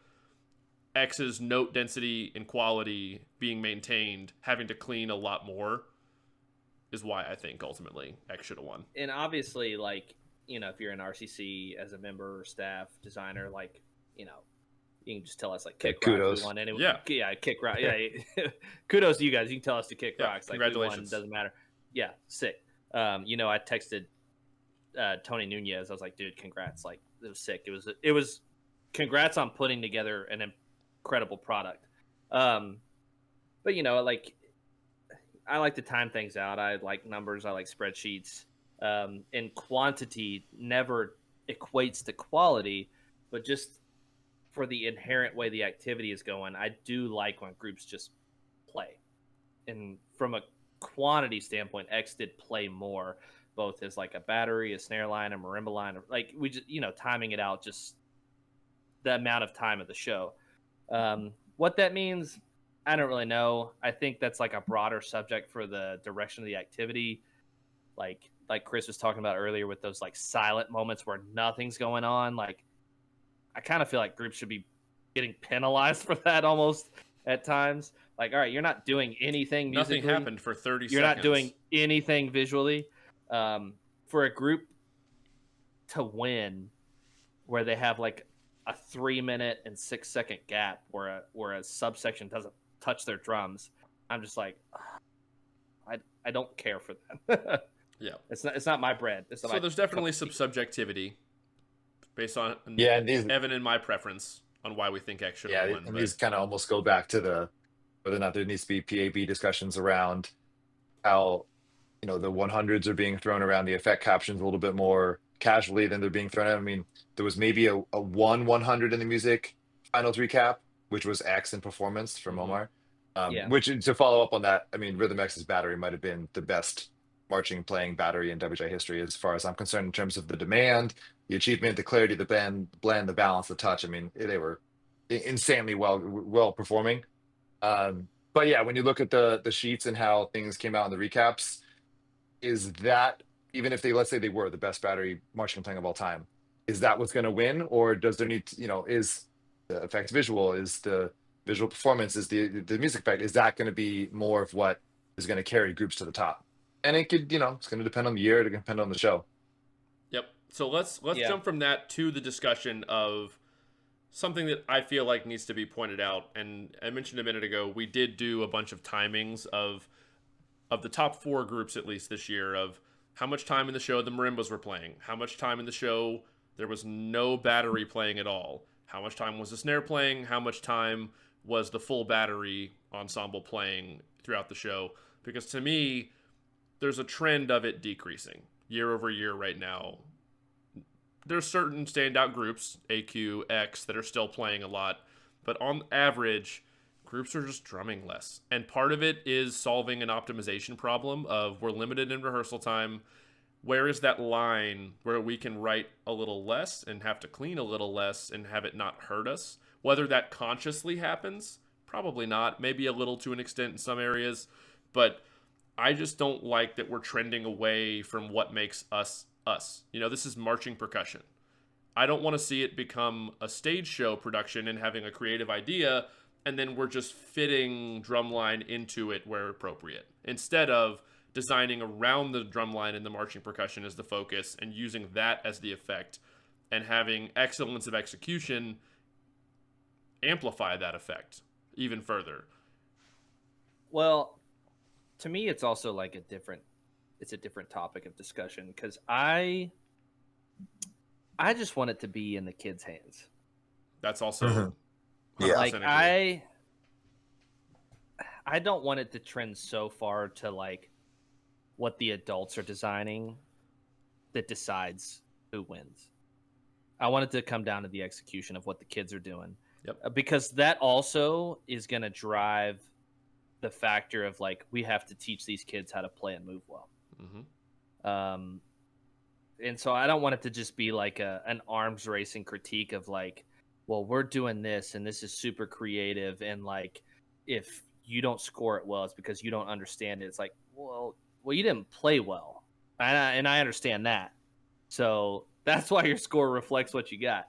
X's note density and quality being maintained, having to clean a lot more, is why I think ultimately X should have won. And obviously, like, if you're in RCC as a member or staff designer, like, you can just tell us, like, kick kudos. rocks. We won anyway. Yeah, kick rock. Yeah, kudos to you guys. You can tell us to kick rocks. Like, congratulations. We won, doesn't matter. Yeah, sick. I texted Tony Nunez. I was like, dude, congrats. Like, it was sick. It was congrats on putting together an incredible product. But like, I like to time things out. I like numbers. I like spreadsheets. And quantity never equates to quality, but just for the inherent way the activity is going, I do like when groups just play. And from a quantity standpoint, X did play more, both as like a battery, a snare line, a marimba line, like we just, timing it out, just the amount of time of the show. What that means, I don't really know. I think that's like a broader subject for the direction of the activity. Like Chris was talking about earlier with those like silent moments where nothing's going on. Like I kind of feel like groups should be getting penalized for that almost at times. Like, all right, you're not doing anything musically. Nothing happened for 30 You're seconds. not doing anything visually. For a group to win where they have like a 3-minute and 6-second gap where a subsection doesn't touch their drums, I'm just like, I don't care for that. Yeah. It's not my bread. So there's definitely some subjectivity based on and these, Evan and my preference on why we think X should have won. and these kind of almost go back to the whether or not there needs to be PAB discussions around how the 100s are being thrown around the effect captions a little bit more casually than they're being thrown out. I mean, there was maybe a 100 in the music finals recap, which was X in performance from Omar. Which, to follow up on that, I mean, Rhythm X's battery might have been the best marching playing battery in WGI history, as far as I'm concerned, in terms of the demand, the achievement, the clarity, the blend, the balance, the touch. I mean, they were insanely well performing. But yeah, when you look at the sheets and how things came out in the recaps, is that, even if let's say they were the best battery marching playing of all time, is that what's going to win, or does there need to, is the effect visual, is the visual performance, is the music effect, is that going to be more of what is going to carry groups to the top? And it could, it's going to depend on the year, it can depend on the show. Yep. So let's jump from that to the discussion of something that I feel like needs to be pointed out. And I mentioned a minute ago, we did do a bunch of timings of the top 4 groups, at least this year, of how much time in the show the marimbas were playing, how much time in the show there was no battery playing at all, how much time was the snare playing, how much time was the full battery ensemble playing throughout the show. Because to me, there's a trend of it decreasing year over year right now. There's certain standout groups, AQ, X, that are still playing a lot, but on average, groups are just drumming less. And part of it is solving an optimization problem of we're limited in rehearsal time. Where is that line where we can write a little less and have to clean a little less and have it not hurt us? Whether that consciously happens, probably not. Maybe a little to an extent in some areas, but I just don't like that we're trending away from what makes us us. This is marching percussion. I don't want to see it become a stage show production and having a creative idea, and then we're just fitting drumline into it where appropriate, instead of designing around the drumline and the marching percussion as the focus and using that as the effect, and having excellence of execution amplify that effect even further. Well, to me, it's also like a different topic of discussion, because I just want it to be in the kids' hands. That's also like I don't want it to trend so far to like what the adults are designing that decides who wins. I want it to come down to the execution of what the kids are doing. Yep. Because that also is going to drive the factor of like, we have to teach these kids how to play and move well. Mm-hmm. And so I don't want it to just be like an arms racing critique of like, well, we're doing this and this is super creative, and like if you don't score it well, it's because you don't understand it. It's like, well, you didn't play well, and I understand that. So that's why your score reflects what you got.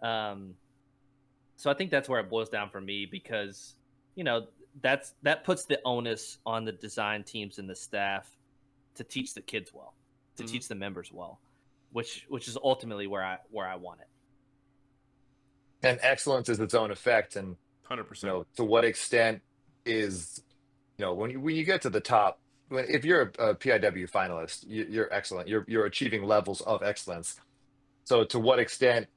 So I think that's where it boils down for me, because that puts the onus on the design teams and the staff to teach the kids well, to teach the members well, which is ultimately where I want it. And excellence is its own effect, and 100%. To what extent is when you get to the top, if you're a PIW finalist, you're excellent. You're achieving levels of excellence. So to what extent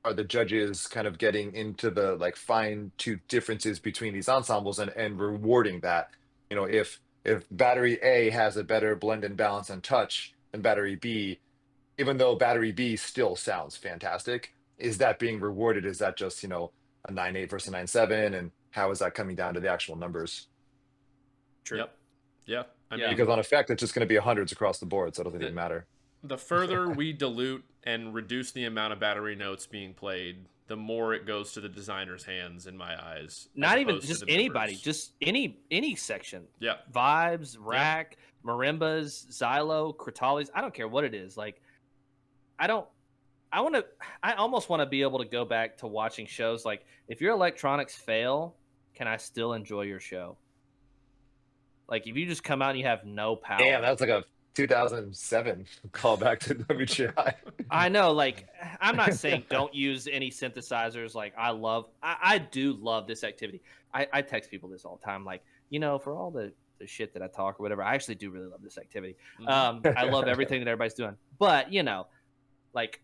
are the judges kind of getting into the like fine-tooth differences between these ensembles and rewarding that? If battery A has a better blend and balance and touch than battery B, even though battery B still sounds fantastic, is that being rewarded? Is that just a 9.8 versus 9.7, and how is that coming down to the actual numbers? True. Yep. Yeah. Because on effect, it's just going to be hundreds across the board, so it doesn't even matter. The further we dilute and reduce the amount of battery notes being played, the more it goes to the designer's hands in my eyes. Not even just anybody, just any section. Yeah. Vibes, rack, marimbas, xylo, crotales. I don't care what it is. Like, I almost want to be able to go back to watching shows. Like, if your electronics fail, can I still enjoy your show? Like, if you just come out and you have no power. Damn, that's like a 2007 callback to WGI. I know, like, I'm not saying don't use any synthesizers. Like, I do love this activity. I text people this all the time. Like, for all the shit that I talk or whatever, I actually do really love this activity. I love everything that everybody's doing. But, like,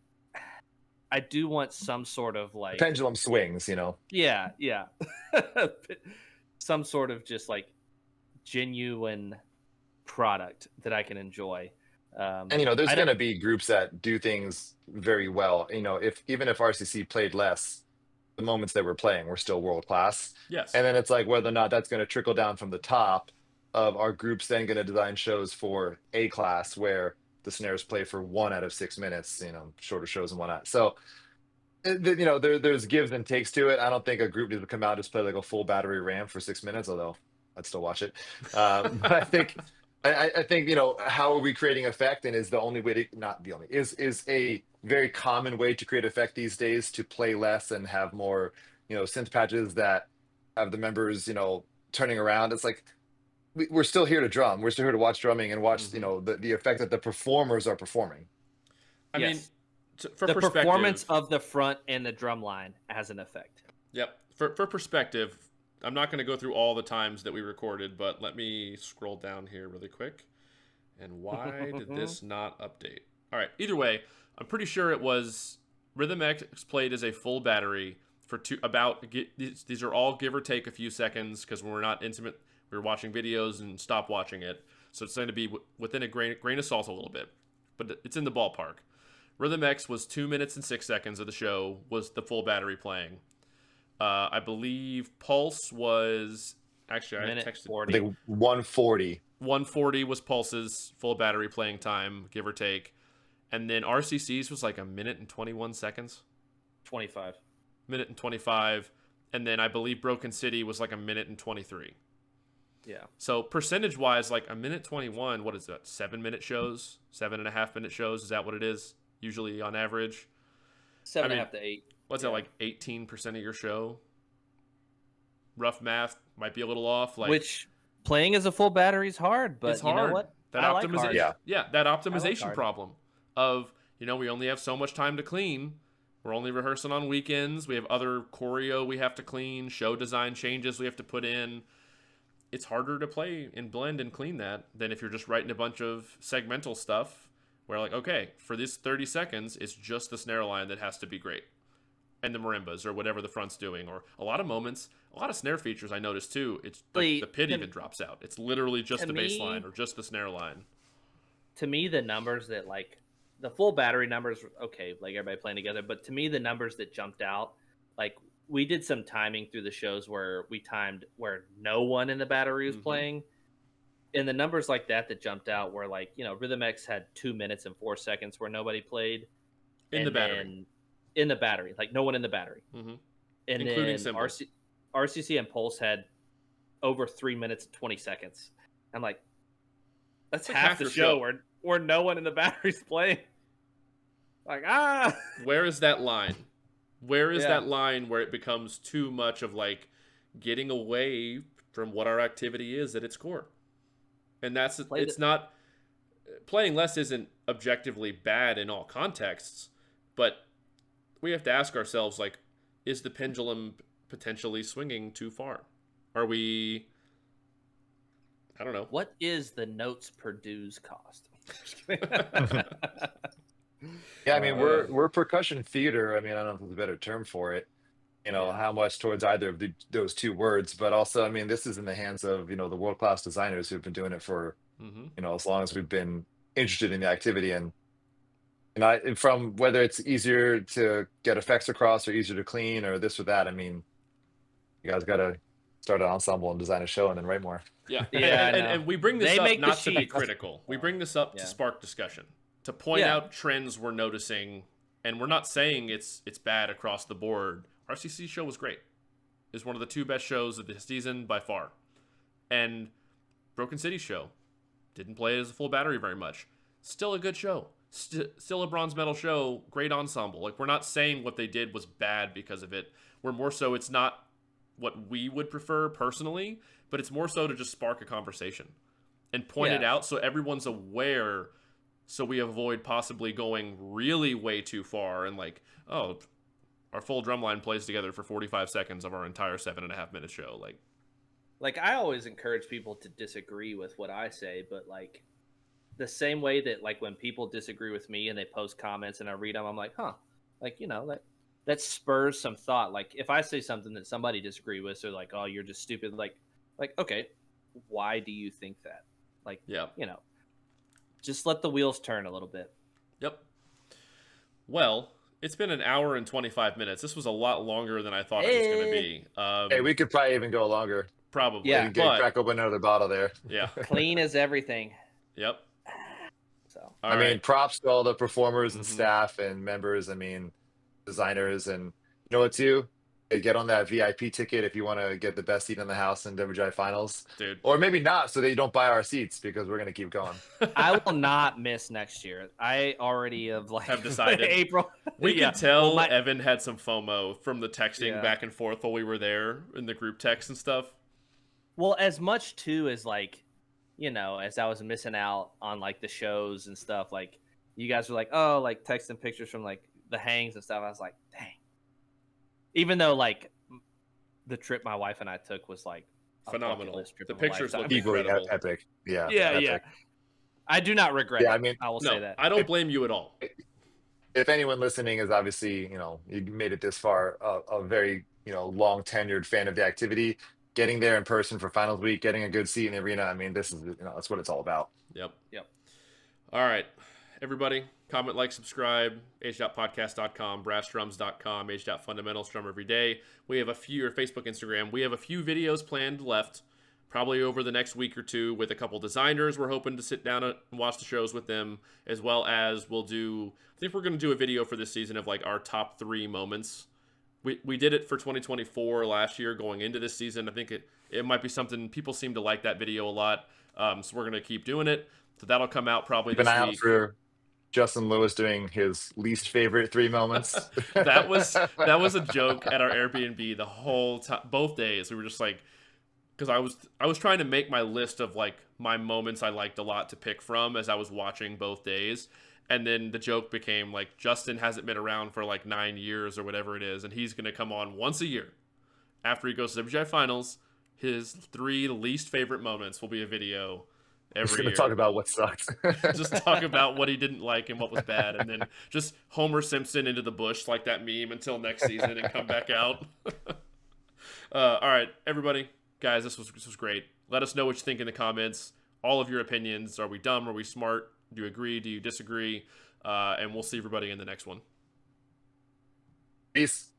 I do want some sort of, like... Pendulum swings, Yeah. Some sort of just, like, genuine product that I can enjoy. And there's going to be groups that do things very well. Even if RCC played less, the moments they were playing were still world class. Yes. And then it's like whether or not that's going to trickle down from the top of our groups then going to design shows for A class where the snares play for 1 out of 6 minutes, shorter shows and whatnot. So there's gives and takes to it. I don't think a group needs to come out and just play like a full battery RAM for 6 minutes, although I'd still watch it. But I think how are we creating effect, and is the only way to not the only is a very common way to create effect these days to play less and have more synth patches that have the members turning around. It's like we're still here to drum. We're still here to watch drumming and watch the effect that the performers are performing. I mean, for the perspective, performance of the front and the drum line has an effect. Yep. For perspective, I'm not going to go through all the times that we recorded, but let me scroll down here really quick. And why did this not update? All right. Either way, I'm pretty sure it was Rhythm X played as a full battery for these are all give or take a few seconds because when we're not intimate, we're watching videos and stop watching it. So it's going to be within a grain of salt a little bit, but it's in the ballpark. Rhythm X was 2 minutes and 6 seconds of the show was the full battery playing. I believe Pulse was actually I texted 40. I think 140. 140 was Pulse's full battery playing time, give or take, and then RCC's was like 1 minute and 21 seconds. 25. Minute and 25, and then I believe Broken City was like 1 minute and 23. Yeah. So percentage wise, like 1 minute 21. What is that? 7-minute shows, 7.5 minute shows. Is that what it is? Usually on average. 7.5 to 8. What's that, like 18% of your show? Rough math, might be a little off. Which playing as a full battery is hard, but it's hard. You know what? That optimization, that optimization problem of we only have so much time to clean. We're only rehearsing on weekends. We have other choreo we have to clean, show design changes we have to put in. It's harder to play and blend and clean that than if you're just writing a bunch of segmental stuff where like, okay, for this 30 seconds, it's just the snare line that has to be great. And the marimbas or whatever the front's doing. Or a lot of moments, a lot of snare features I noticed too, it's like the pit even drops out. It's literally just the bass line or just the snare line. To me, the numbers that like the full battery numbers, okay, like everybody playing together, but to me, the numbers that jumped out, like we did some timing through the shows where we timed where no one in the battery was playing. And the numbers like that jumped out were like, Rhythm X had 2 minutes and 4 seconds where nobody played. In the battery. In the battery, like no one in the battery. Mm-hmm. And including then cymbals. RCC and Pulse had over 3 minutes and 20 seconds. I'm like, that's like half the show where no one in the battery's playing. Like, where is that line? Where is that line where it becomes too much of like getting away from what our activity is at its core? And not playing less isn't objectively bad in all contexts, but we have to ask ourselves, like, is the pendulum potentially swinging too far? Are we... I don't know. What is the notes per dues cost? Yeah, I mean, we're percussion theater. I mean, I don't know if there's a better term for it. How much towards either of those two words, but also, I mean, this is in the hands of, the world-class designers who've been doing it for, as long as we've been interested in the activity. And from whether it's easier to get effects across or easier to clean or this or that, I mean, you guys got to start an ensemble and design a show and then write more. Yeah. And we bring this up not to be critical. We bring this up to spark discussion. to point out trends we're noticing, and we're not saying it's bad across the board. RCC's show was great. It's one of the 2 best shows of the season by far. And Broken City's show didn't play as a full battery very much. Still a good show. Still a bronze medal show. Great ensemble. Like, we're not saying what they did was bad because of it. We're more so, it's not what we would prefer personally, but it's more so to just spark a conversation and point it out so everyone's aware, so we avoid possibly going really way too far and like, oh, our full drumline plays together for 45 seconds of our entire 7.5-minute show. Like, I always encourage people to disagree with what I say, but like the same way that like when people disagree with me and they post comments and I read them, I'm like, like, you know, that spurs some thought. Like, if I say something that somebody disagree with, they're like, oh, you're just stupid. Like, okay, why do you think that? Like, you know, just let the wheels turn a little bit. Yep. Well, it's been an hour and 25 minutes. This was a lot longer than I thought it was going to be. Hey, we could probably even go longer. Probably. Yeah. Crack open another bottle there. Yeah. Clean as everything. Yep. So. I mean, props to all the performers and staff and members. I mean, designers, and you know what too? Hey, get on that VIP ticket if you want to get the best seat in the house in WGI Finals, dude. Or maybe not, so that you don't buy our seats because we're gonna keep going. I will not miss next year. I already have decided. April. We could tell Evan had some FOMO from the texting back and forth while we were there in the group text and stuff. Well, as much too as like, you know, as I was missing out on like the shows and stuff, like you guys were like, oh, like texting pictures from like the hangs and stuff. I was like, dang. Even though like the trip my wife and I took was like phenomenal. The pictures look equally incredible. Epic. Yeah. Yeah. I do not regret it. I mean, I will say that. I don't blame you at all. If anyone listening is obviously, you know, you made it this far, a very, you know, long tenured fan of the activity, getting there in person for finals week, getting a good seat in the arena. I mean, this is, you know, that's what it's all about. Yep. All right, everybody, comment, like, subscribe, age.podcast.com, brashdrums.com, age.fundamentals, drum every day. We have a few, or Facebook, Instagram, we have a few videos planned left, probably over the next week or two, with a couple designers. We're hoping to sit down and watch the shows with them, as well as we'll do, I think we're going to do a video for this season of like our top 3 moments. We did it for 2024 last year going into this season. I think it might be something, people seem to like that video a lot, so we're going to keep doing it. So that'll come out probably this week. Keep an eye out for Justin Lewis doing his least favorite 3 moments. that was a joke at our Airbnb the whole time, both days. We were just like, because I was trying to make my list of like my moments I liked a lot to pick from as I was watching both days. And then the joke became like, Justin hasn't been around for like 9 years or whatever it is, and he's going to come on once a year after he goes to WGI Finals. His 3 least favorite moments will be a video every year. Talk about what sucked. Just talk about what he didn't like and what was bad, and then just Homer Simpson into the bush like that meme until next season and come back out. All right, everybody, guys, this was great. Let us know what you think in the comments. All of your opinions. Are we dumb? Are we smart? Do you agree? Do you disagree? And we'll see everybody in the next one. Peace.